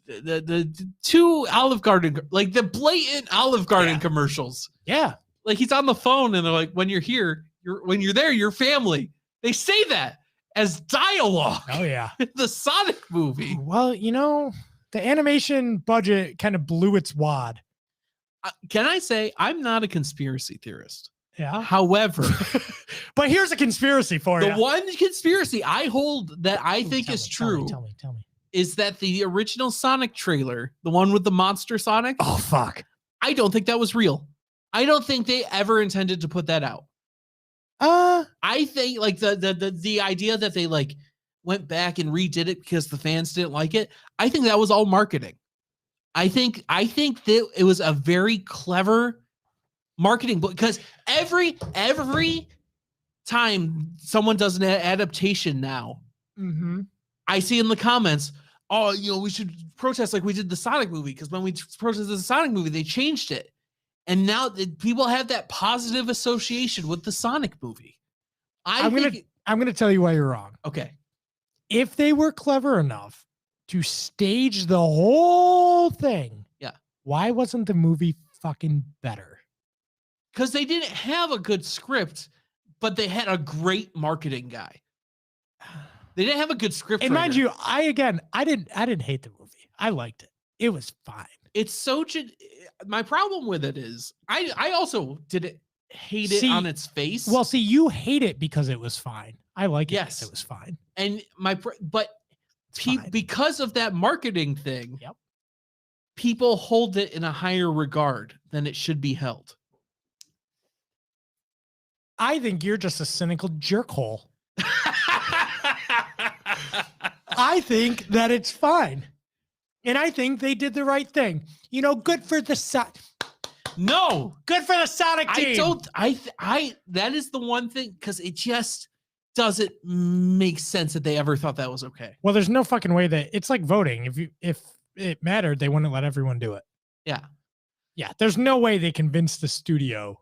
the two Olive Garden, like the blatant Olive Garden commercials. Yeah, like he's on the phone and they're like, "When you're here, when you're there, you're family." They say that as dialogue. Oh yeah, the Sonic movie. Well, the animation budget kind of blew its wad. Can I say I'm not a conspiracy theorist? Yeah. However, but here's a conspiracy for you. The one conspiracy I hold that I think is true. Tell me. Is that the original Sonic trailer, the one with the monster Sonic? Oh fuck! I don't think that was real. I don't think they ever intended to put that out. I think like the idea that they like went back and redid it because the fans didn't like it. I think that was all marketing. I think that it was a very clever marketing book, because every time someone does an adaptation now, I see in the comments, oh, we should protest like we did the Sonic movie, because when we protested the Sonic movie, they changed it. And now people have that positive association with the Sonic movie. I'm gonna tell you why you're wrong. Okay. If they were clever enough to stage the whole thing, why wasn't the movie fucking better? Because they didn't have a good script, but they had a great marketing guy. They didn't have a good script. And mind you, I didn't hate the movie. I liked it. It was fine. It's so. My problem with it is, I also didn't hate it on its face. Well, see, you hate it because it was fine. I like it because it was fine. And because of that marketing thing, people hold it in a higher regard than it should be held. I think you're just a cynical jerkhole. I think that it's fine. And I think they did the right thing. Good for the No, good for the Sonic team. That is the one thing, because it just doesn't make sense that they ever thought that was okay. Well, there's no fucking way that it's like voting. If it mattered, they wouldn't let everyone do it. Yeah. Yeah. There's no way they convinced the studio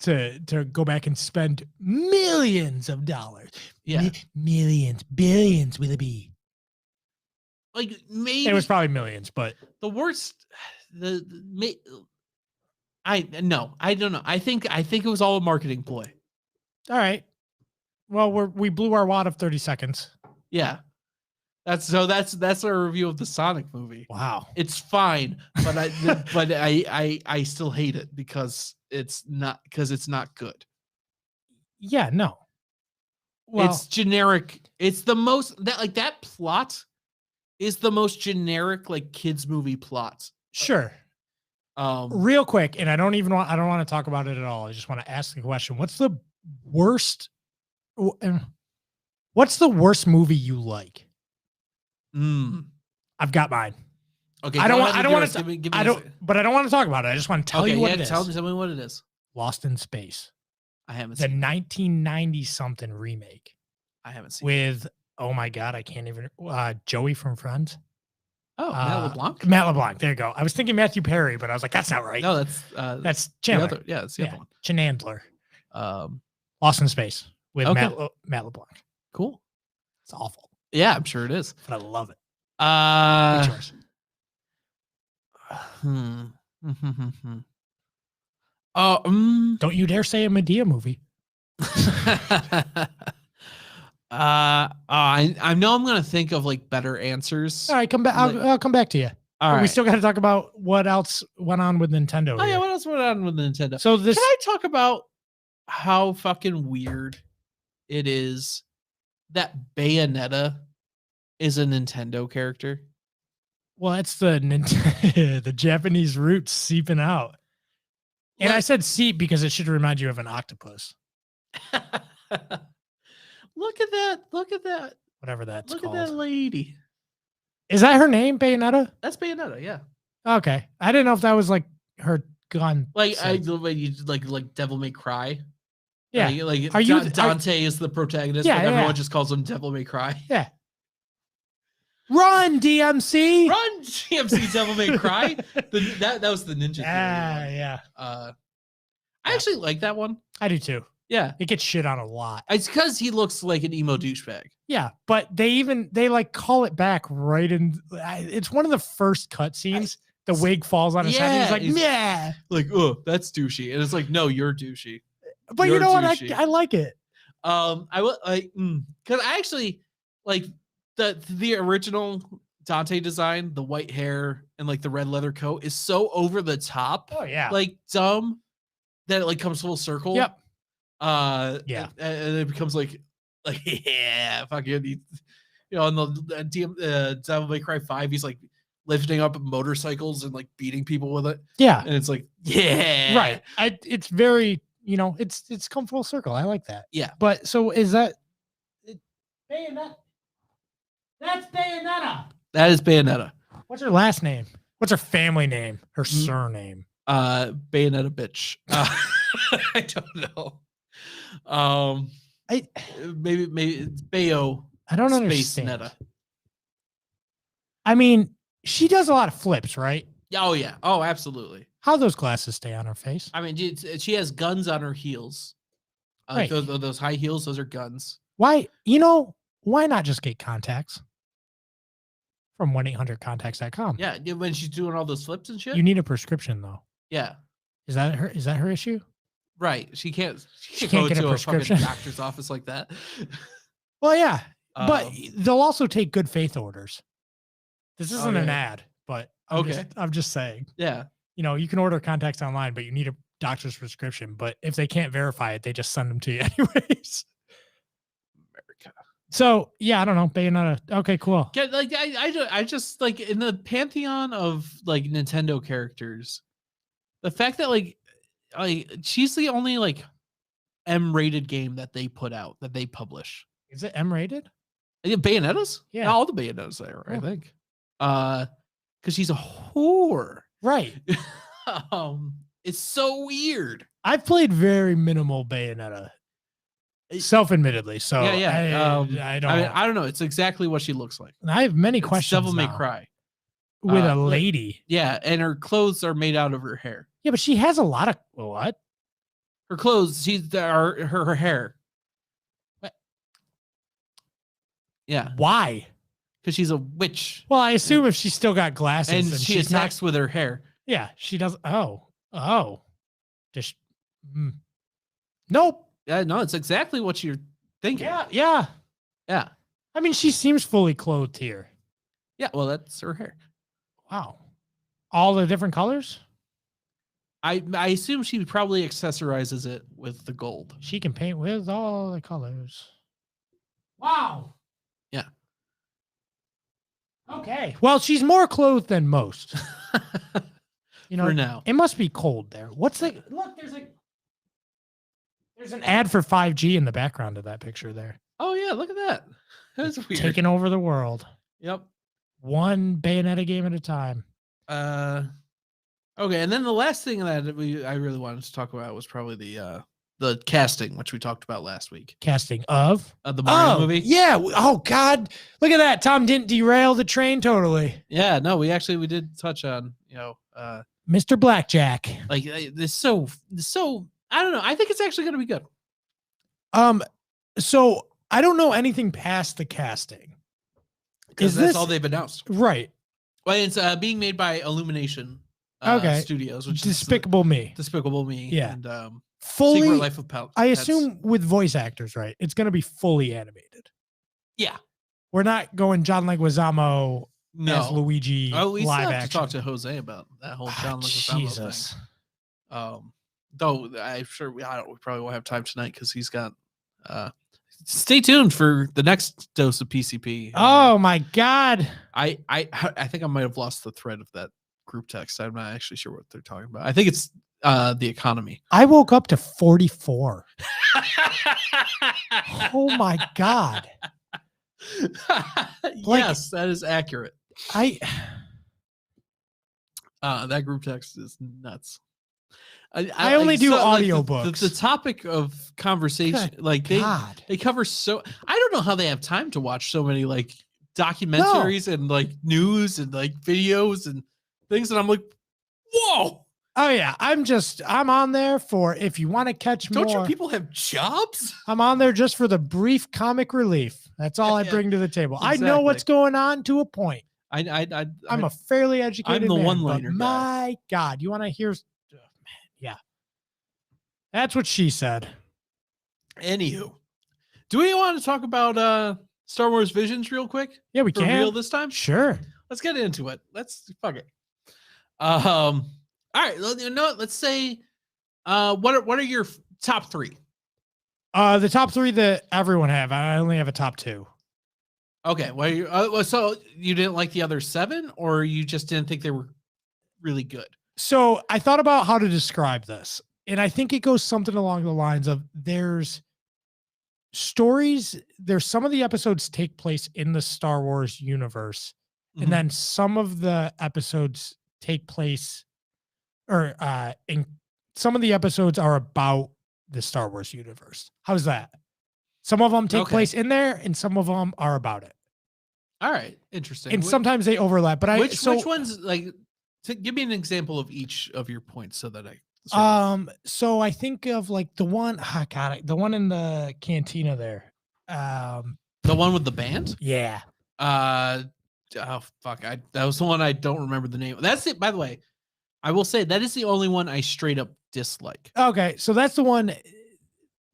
to go back and spend millions of dollars. Yeah. Millions, billions will it be? Like, maybe it was probably millions, but the worst, I don't know. I think it was all a marketing ploy. All right. Well, we blew our wad of 30 seconds. Yeah. That's our review of the Sonic movie. Wow. It's fine, but I still hate it because it's not good. Yeah, no. Well, it's generic. It's the most that plot is the most generic like kids movie plot. Sure. Real quick, and I don't want to talk about it at all. I just want to ask the question. What's the worst movie you like? I've got mine. Okay. But I don't want to talk about it. I just want to tell you what it is. Tell me what it is. Lost in Space. I haven't seen the 1990 something remake. I haven't seen with oh my god, I can't even Joey from Friends. Oh, Matt LeBlanc. Matt LeBlanc. There you go. I was thinking Matthew Perry, but I was like, that's not right. No, that's Chandler. That's the other one. Chandler. Lost in Space with Matt LeBlanc. Cool. It's awful. Yeah, I'm sure it is. But I love it. What's yours? Don't you dare say a Medea movie. I know I'm gonna think of like better answers. All right, come back. I'll come back to you. All But right. we still got to talk about what else went on with Nintendo. Oh yeah, here. what else went on with Nintendo? So this. Can I talk about how fucking weird it is that Bayonetta is a Nintendo character? Well, it's the the Japanese roots seeping out. And I said seep because it should remind you of an octopus. Look at that. Look at that. Whatever that's Look called. at that lady. Is that her name, Bayonetta? That's Bayonetta, yeah. Okay. I didn't know if that was like her gun. Like the way you like Devil May Cry. Yeah. Like Are you Dante is the protagonist, Yeah, but yeah, everyone yeah. just calls him Devil May Cry. Yeah. Run, DMC. Run, DMC Devil May Cry. That was the Ninja Theory one. Yeah. I actually like that one. I do too. Yeah. It gets shit on a lot. It's because he looks like an emo douchebag. Yeah, but they like call it back right in. It's one of the first cutscenes. The wig falls on his head. And he's like, yeah. Like, oh, that's douchey. And it's like, no, you're douchey. But You're you know what? douchey. I like it. I will because I actually like the original Dante design, the white hair and like the red leather coat is so over the top. Oh yeah. Like dumb that it like comes full circle. Yep. Yeah. And it becomes like yeah, fucking you know, on the Devil May Cry 5, he's like lifting up motorcycles and like beating people with it. Yeah. And it's like, yeah. Right. It's very, you know, it's come full circle. I like that. Yeah. But so is that Bayonetta? That's Bayonetta. That is Bayonetta. What's her last name? What's her family name? Her surname? Bayonetta bitch. I don't know. Maybe it's Bayo. I don't Space understand. Netta. I mean, she does a lot of flips, right? Oh yeah. Oh, absolutely. How those glasses stay on her face? I mean, she has guns on her heels. Right. Those high heels, those are guns. Why? You know, why not just get contacts from 1-800-contacts.com? Yeah, when she's doing all those flips and shit. You need a prescription though. Yeah. Is that her issue? Right. She can't can't go get a to prescription. fucking doctor's office like that. Well, yeah. But they'll also take good faith orders. This isn't an yeah. ad, but I'm just saying. Yeah. You know, you can order contacts online, but you need a doctor's prescription. But if they can't verify it, they just send them to you anyways. America. So yeah, I don't know. Bayonetta. Okay, cool. Yeah, like I just like in the pantheon of like Nintendo characters, the fact that like she's the only like M-rated game that they put out, that they publish. Is it M-rated? Bayonetta's? Yeah. All the Bayonettas there, I Oh. think. Because she's a whore. Right. It's so weird. I've played very minimal Bayonetta, self-admittedly. So yeah. I don't. I don't know. It's exactly what she looks like. I have many It's questions. Devil May now Cry. with a like- lady. Yeah, and her clothes are made out of her hair. Yeah, but she has a lot of what? Her clothes, her hair. Yeah, Why? because she's a witch Well, I assume if she's still got glasses and and she she's attacks with her hair. yeah, she does. Oh, just nope. Yeah, no, it's exactly what you're thinking. Yeah. Yeah. I mean, she seems fully clothed here. Yeah, well, that's her hair. Wow, all the different colors. I assume she probably accessorizes it with the gold. She can paint with all the colors. Wow. Yeah. Okay. Well, she's more clothed than most. You know, For now. it must be cold there. What's the look? There's an ad for 5G in the background of that picture there. Oh yeah, look at that. That's weird. Taking over the world. Yep. One Bayonetta game at a time. Okay, and then the last thing that I really wanted to talk about was probably the casting, which we talked about last week. Casting of The Mario movie. Yeah. Oh God. Look at that. Tom didn't derail the train totally. Yeah, no, we did touch on, Mr. Blackjack. like this so I don't know. I think it's actually going to be good. So I don't know anything past the casting. Because that's all they've announced. Right? Well, it's being made by Illumination Studios, which Despicable Me. is Despicable Me. Yeah. And Fully. Secret Life of Pets. I assume with voice actors, right? It's going to be fully animated. Yeah. We're not going John Leguizamo as Luigi we live still have action. to talk to Jose about that whole John Leguizamo Jesus. thing. Though I'm sure we probably won't have time tonight because he's got. Stay tuned for the next dose of PCP. Oh my God! I think I might have lost the thread of that group text. I'm not actually sure what they're talking about. I think it's the economy. I woke up to 44. Oh my God! Yes, that is accurate. That group text is nuts. I only do audiobooks. Like the topic of conversation, Good like God. they cover so. I don't know how they have time to watch so many like documentaries and like news and like videos and things. And I'm like, whoa. Oh yeah, I'm on there for if you want to catch more. Don't you people have jobs? I'm on there just for the brief comic relief. That's all I bring to the table. Exactly. I know what's going on to a point. I'm a fairly educated I'm the man, one-liner guy. My God, you want to hear? Yeah, that's what she said. Anywho, do we want to talk about Star Wars Visions real quick? Yeah, we can. Real this time? Sure. Let's get into it. Let's fuck it. All right. You know what? Let's say, what are your top three? The top three that everyone have. I only have a top two. Okay. Well, so you didn't like the other seven, or you just didn't think they were really good? So I thought about how to describe this, and I think it goes something along the lines of there's stories. There's some of the episodes take place in the Star Wars universe, and then some of the episodes take place, or in some of the episodes are about the Star Wars universe. How's that? Some of them take place in there, and some of them are about it. All right, interesting. And sometimes they overlap. But which ones like? Give me an example of each of your points so that so I think of like the one. The one in the cantina there. The one with the band. Yeah. Oh fuck! That was the one I don't remember the name. That's it. By the way, I will say that is the only one I straight up dislike. Okay, so that's the one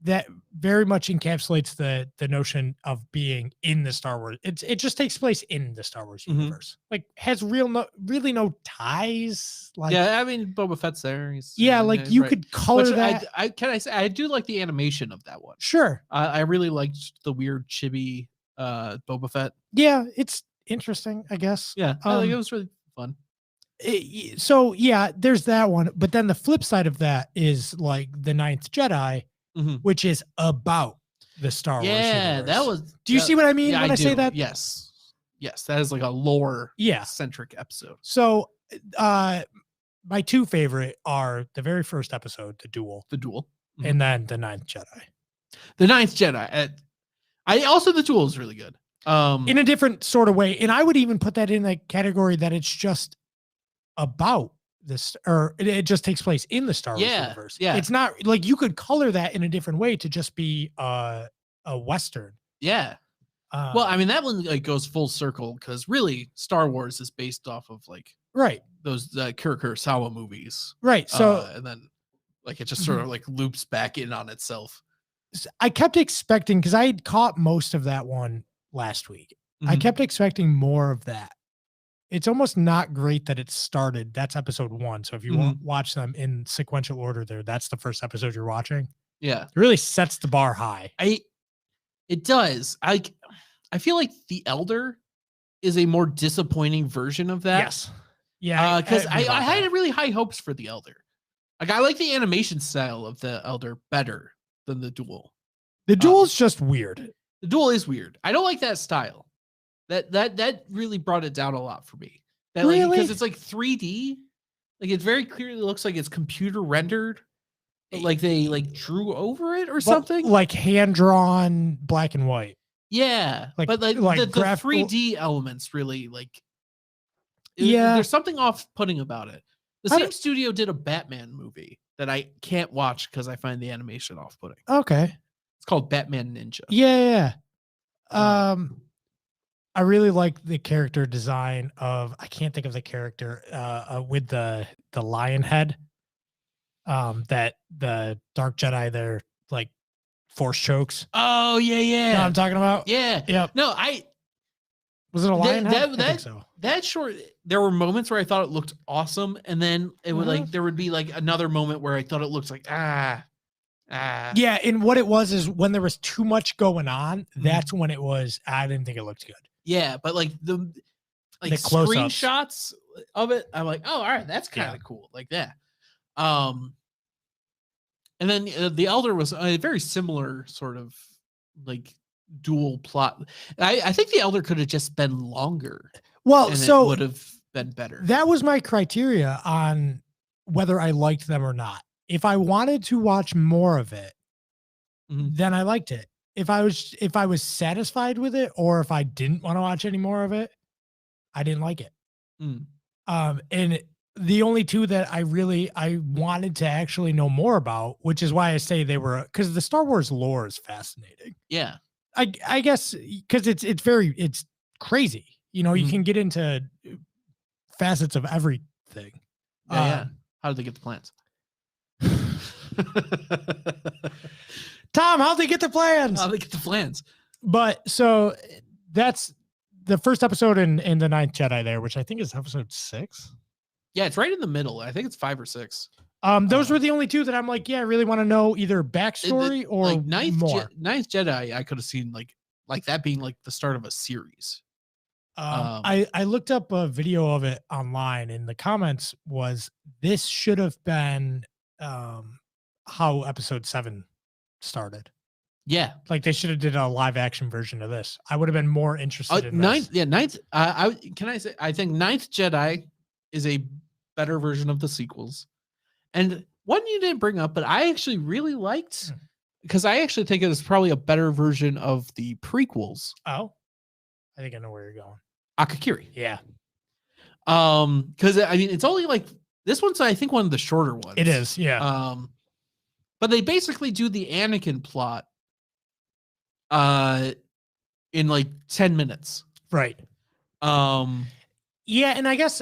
that very much encapsulates the notion of being in the Star Wars. It just takes place in the Star Wars universe. Like has really no ties. Like yeah, I mean Boba Fett's there. Like you could color that. I do like the animation of that one. Sure. I really liked the weird chibi Boba Fett. Yeah, it's interesting, I guess. Yeah, I think it was really fun. So yeah, there's that one. But then the flip side of that is like the Ninth Jedi, which is about the Star Wars universe. Yeah, that was. Do you see what I mean when I say that? Yes, that is like a lore centric episode. So, my two favorite are the very first episode, the duel, and then the Ninth Jedi. The Ninth Jedi. The duel is really good. In a different sort of way, and I would even put that in a category that it's just about this, or it just takes place in the Star Wars universe. Yeah, it's not like you could color that in a different way to just be a Western. Yeah. Well, I mean that one like goes full circle because really Star Wars is based off of like those Kira Kurosawa movies, right? So and then like it just sort of like loops back in on itself. I kept expecting because I had caught most of that one last week. I kept expecting more of that. It's almost not great that it started. That's episode 1. So if you watch them in sequential order there, that's the first episode you're watching. Yeah. It really sets the bar high. It does. I feel like The Elder is a more disappointing version of that. Yes. Yeah. Because I had really high hopes for The Elder. Like I like the animation style of The Elder better than the duel. The duel is just weird. The duel is weird. I don't like that style. That really brought it down a lot for me. Really? Because it's like 3D. Like it very clearly looks like it's computer rendered. But like they like drew over it or something. Like hand drawn black and white. Yeah. But like the 3D elements really like there's something off-putting about it. The same studio did a Batman movie that I can't watch because I find the animation off-putting. Okay. It's called Batman Ninja. Yeah. I really like the character design of, I can't think of the character with the lion head that the Dark Jedi there like Force chokes. Oh yeah, yeah. You know what I'm talking about? Yeah. Yep. No, Was it a lion head? I think so. That short, there were moments where I thought it looked awesome, and then it would there would be like another moment where I thought it looked like Yeah, and what it was is when there was too much going on, that's when it was. I didn't think it looked good. Yeah, but like the close-ups. screenshots of it, I'm like, oh, all right, that's kind of cool, like that. And then the Elder was a very similar sort of like dual plot. I think the Elder could have just been longer. Well, so it would have been better. That was my criteria on whether I liked them or not. If I wanted to watch more of it, then I liked it. If I was satisfied with it, or if I didn't want to watch any more of it, I didn't like it. And the only two that I wanted to actually know more about, which is why I say they were, because the Star Wars lore is fascinating. Yeah. I guess because it's crazy. You know, you can get into facets of everything. Yeah. How did they get the plans? Tom, how'd they get the plans? But so that's the first episode in the Ninth Jedi there, which I think is episode 6. Yeah, it's right in the middle. I think it's 5 or 6. Those were the only two that I'm like, yeah, I really want to know either backstory or like more. Ninth Jedi, I could have seen like that being like the start of a series. I looked up a video of it online, and the comments was this should have been how episode 7 started. Yeah, like they should have did a live action version of this. I would have been more interested in Ninth. this. Yeah, Ninth. I think Ninth Jedi is a better version of the sequels. And one you didn't bring up, but I actually really liked, because I actually think it is probably a better version of the prequels. Oh, I think I know where you're going. Akakiri. Yeah. Because I mean, it's only like this one's I think one of the shorter ones. It is, yeah. But they basically do the Anakin plot in like 10 minutes. Right. Yeah, and I guess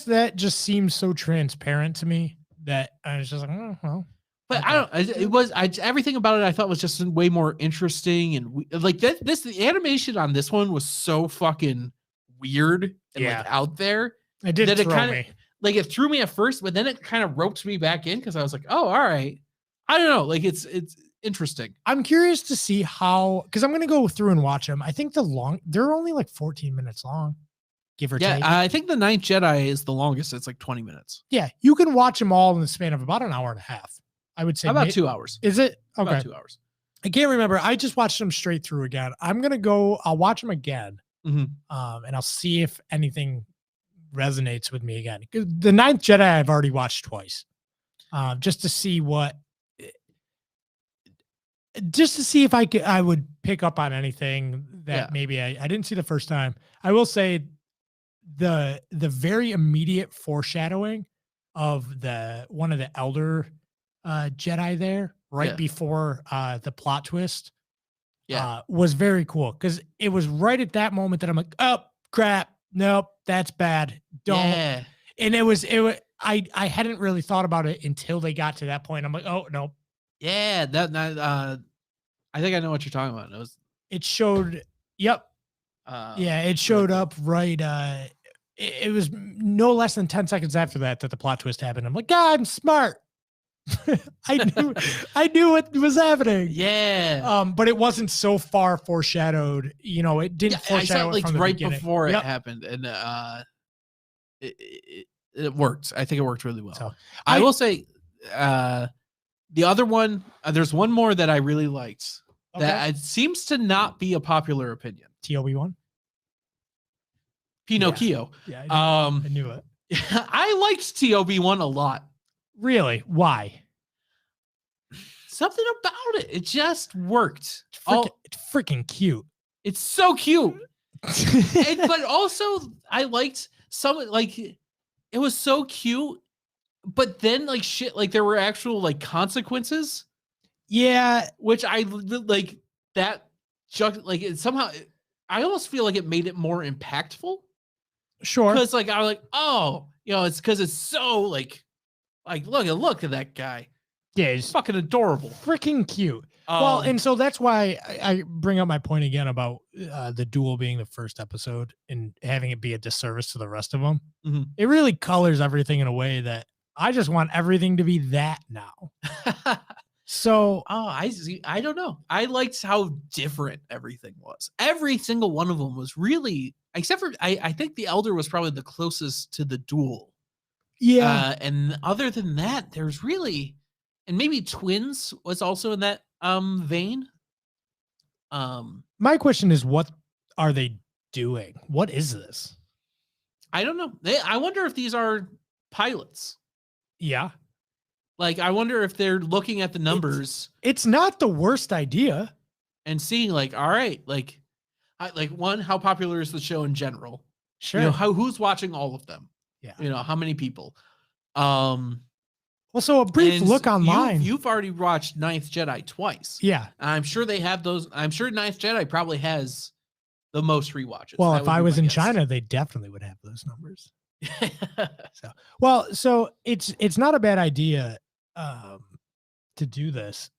that just seems so transparent to me that I was just like, oh, well. But okay. Everything about it I thought was just way more interesting, and like the animation on this one was so fucking weird and like out there. It did throw me. Like it threw me at first, but then it kind of roped me back in because I was like, oh, all right. I don't know. Like it's interesting. I'm curious to see how, because I'm going to go through and watch them. I think they're only like 14 minutes long, give or take. Yeah, I think the Ninth Jedi is the longest. It's like 20 minutes. Yeah, you can watch them all in the span of about an hour and a half. I would say about 2 hours. Is it? Okay. About 2 hours. I can't remember. I just watched them straight through again. I'm going to go, I'll watch them again. And I'll see if anything resonates with me again. The Ninth Jedi I've already watched twice. Just to see if I would pick up on anything that maybe I didn't see the first time. I will say the very immediate foreshadowing of one of the elder Jedi there before the plot twist was very cool, because it was right at that moment that I'm like, oh crap, nope, that's bad, don't. And it was I hadn't really thought about it until they got to that point. I'm like, oh no. Yeah, I think I know what you're talking about. It showed. Yep. It showed up right. It was no less than 10 seconds after that the plot twist happened. I'm like, God, I'm smart. I knew what was happening. Yeah. But it wasn't so far foreshadowed. You know, it didn't foreshadow it like from the right beginning. Before it happened, and it worked. I think it worked really well. So, I will say, the other one, there's one more that I really liked. Okay. That it seems to not be a popular opinion. TOB1? Pinocchio. Yeah, I knew it. I liked TOB1 a lot. Really? Why? Something about it. It just worked. It's freaking cute. It's so cute. But also, I liked it was so cute, but then like shit, like there were actual like consequences. Yeah. Which I like that. Like it somehow, I almost feel like it made it more impactful. Sure. Because like I was like, oh, it's because it's so like look at that guy. Yeah, he's fucking adorable. Freaking cute. Well, and so that's why I bring up my point again about the duel being the first episode and having it be a disservice to the rest of them. Mhm. It really colors everything in a way that I just want everything to be that now. So, I see. I don't know. I liked how different everything was. Every single one of them was really, except for I think the Elder was probably the closest to the duel. yeah, And other than that, there's really, and maybe Twins was also in that vein. My question is, what are they doing? What is this? I don't know. I wonder if these are pilots. Yeah. Like, I wonder if they're looking at the numbers. It's not the worst idea. And seeing like, all right, like one, how popular is the show in general? Sure. You know, who's watching all of them? Yeah. You know, how many people? Well, so a brief look online. You've already watched Ninth Jedi twice. Yeah. I'm sure they have those. I'm sure Ninth Jedi probably has the most rewatches. Well, if I was in China, they definitely would have those numbers. So it's not a bad idea to do this,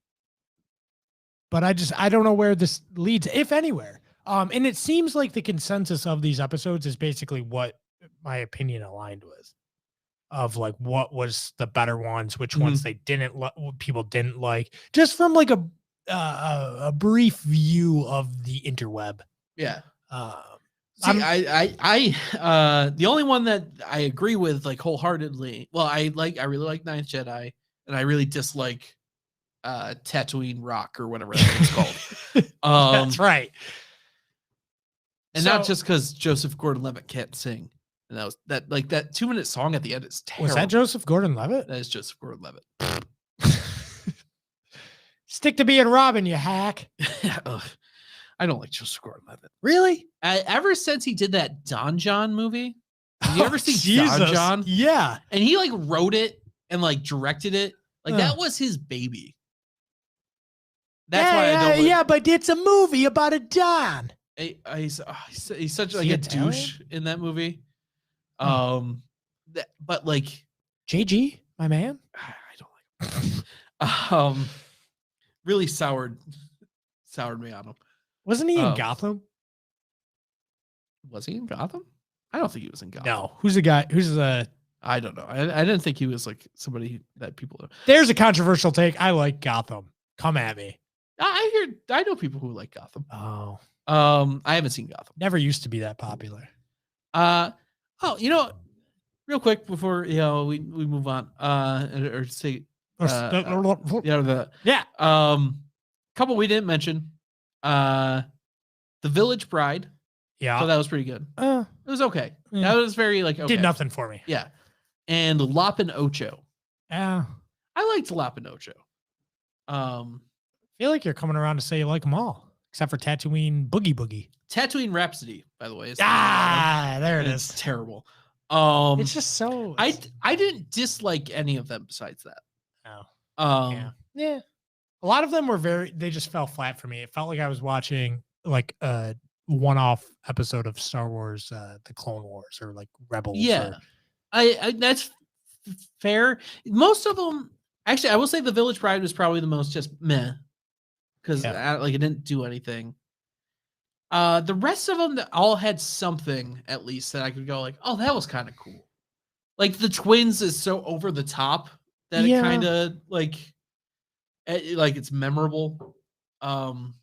but I don't know where this leads, if anywhere. And it seems like the consensus of these episodes is basically what my opinion aligned with, of like what was the better ones, which ones they didn't people didn't like, just from like a brief view of the interweb. Yeah. See, the only one that I agree with like wholeheartedly. Well, I really like Ninth Jedi, and I really dislike Tatooine Rock or whatever it's called. That's right. And not just because Joseph Gordon-Levitt can't sing. And that 2-minute song at the end is terrible. Was that Joseph Gordon-Levitt? That is Joseph Gordon-Levitt. Stick to being Robin, you hack. I don't like Joseph Gordon-Levitt. Really? Ever since he did that Don John movie. Have you ever seen Don John? Yeah. And he like wrote it and like directed it. Like that was his baby. That's why I don't. Yeah, but it's a movie about a Don. He's such like a douche in that movie. But like JG, my man. I don't like him. Really soured me on him. Wasn't he in Gotham? Was he in Gotham? I don't think he was in Gotham. No. Who's the guy? Who's the? I don't know. I didn't think he was like somebody that people know. There's a controversial take. I like Gotham. Come at me. I know people who like Gotham. Oh. I haven't seen Gotham. Never used to be that popular. You know, real quick before we move on. Or say couple we didn't mention. The Village Bride. Yeah. So that was pretty good. It was okay. Yeah. That was very like okay. Did nothing for me. Yeah. And Lop and Ocho. Yeah. I liked Lop and Ocho. I feel like you're coming around to say you like them all, except for Tatooine Boogie. Tatooine Rhapsody, by the way. There it is. It's terrible. It's just so. I didn't dislike any of them besides that. No. Yeah. A lot of them were they just fell flat for me. It felt like I was watching like a one-off episode of Star Wars, the Clone Wars, or like Rebels. Yeah. I that's fair. Most of them, actually, I will say the Village Bride was probably the most just meh, because it didn't do anything. The rest of them that all had something at least that I could go like, oh, that was kind of cool. Like the Twins is so over the top that it kind of like it's memorable. And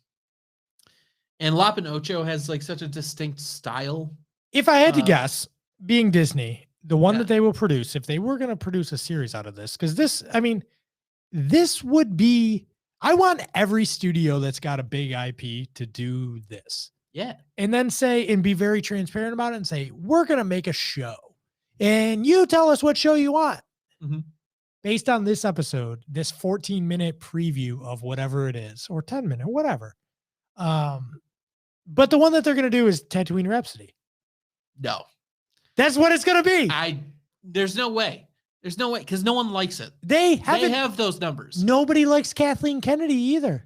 Lop and Ocho has like such a distinct style. If I had to guess, being Disney, the one that they will produce, if they were going to produce a series out of this, because this would be, I want every studio that's got a big IP to do this. Yeah. And then and be very transparent about it and say, we're going to make a show and you tell us what show you want. Mm-hmm. Based on this episode, this 14-minute preview of whatever it is, or 10-minute, whatever. But the one that they're going to do is Tatooine Rhapsody. No. That's what it's going to be. There's no way. There's no way, because no one likes it. They have those numbers. Nobody likes Kathleen Kennedy either.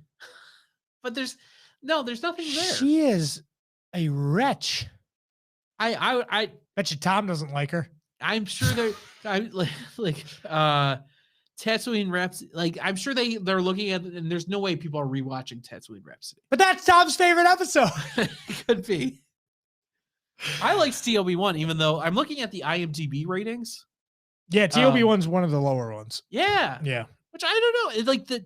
But there's nothing there. She is a wretch. I bet you Tom doesn't like her. I'm sure there. Tatooine Rhapsody, like I'm sure they're looking at it, and there's no way people are rewatching Tatooine Rhapsody. But that's Tom's favorite episode. Could be. I like TOB1, even though I'm looking at the IMDb ratings. Yeah, TOB1's one of the lower ones. Yeah. Yeah. Which I don't know. It's like the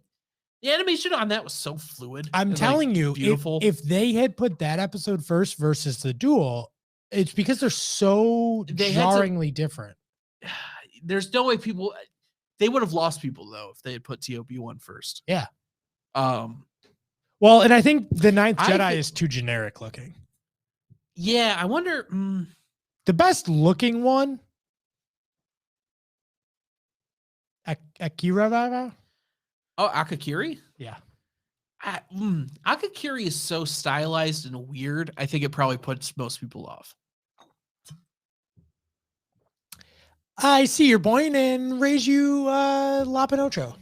animation on that was so fluid. I'm telling you, beautiful. If they had put that episode first versus the duel, it's because they're so jarringly different. There's no way they would have lost people though if they had put TOB1 first. Yeah. Well, and I think the Ninth Jedi is too generic looking. Yeah, I wonder. The best looking one, Akira. Oh, Akakiri? Yeah. Akakiri is so stylized and weird. I think it probably puts most people off. I see your point and raise you La Pinocho.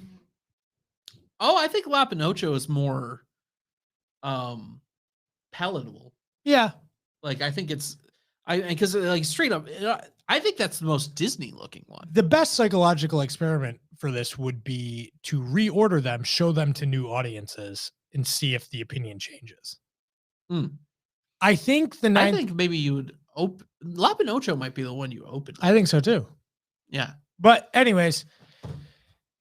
Oh, I think La Pinocho is more palatable. Yeah. Like I think because like straight up, I think that's the most Disney looking one. The best psychological experiment for this would be to reorder them, show them to new audiences, and see if the opinion changes. I think I think maybe you would open La Pinocho might be the one you open. I think so too. Yeah. But anyways,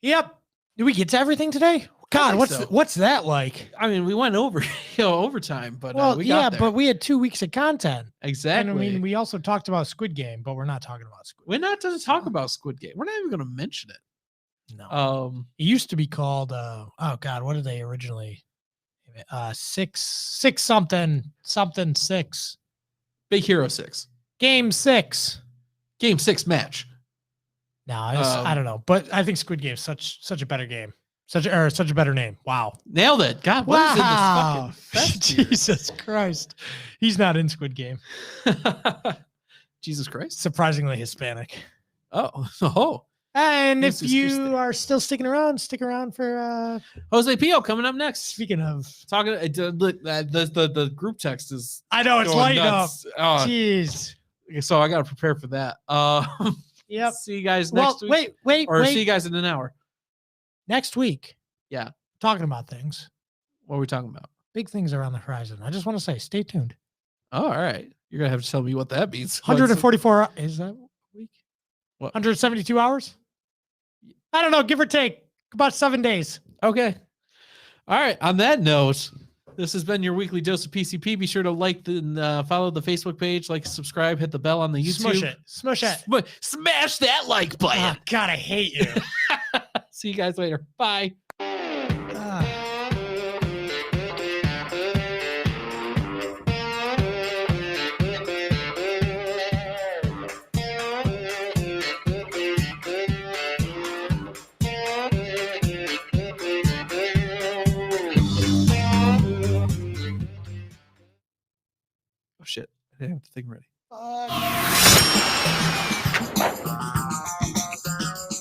yep. Did we get to everything today? God, what's that like? I mean, we went over overtime, but we got there. But we had 2 weeks of content. Exactly. And I mean, we also talked about Squid Game, but we're not talking about Squid. We're not going to talk about Squid Game. We're not even going to mention it. No. It used to be called oh God, what did they originally? Six something 6. Big Hero 6. Game 6. Game 6 match. No, I don't know, but I think Squid Game is such a better game, such a better name. Wow, nailed it! God, what is in this fucking fest here? Jesus Christ, he's not in Squid Game. Jesus Christ, surprisingly Hispanic. Oh. And if you are still sticking around, stick around for Jose Pio coming up next. Speaking of talking, look, the group text is. I know it's lighting up. Oh, jeez. So I got to prepare for that. Yep. See you guys next week. Wait. See you guys in an hour. Next week. Yeah. Talking about things. What are we talking about? Big things are on the horizon. I just want to say, stay tuned. Oh, all right. You're going to have to tell me what that means. 144. Is that a week? What? 172 hours? I don't know. Give or take. About 7 days. Okay. All right. On that note, this has been your weekly dose of PCP. Be sure to like and follow the Facebook page, subscribe, hit the bell on the YouTube. Smush it. Smash that like button. Oh, God, I hate you. See you guys later. Bye. Shit. I didn't have the thing ready.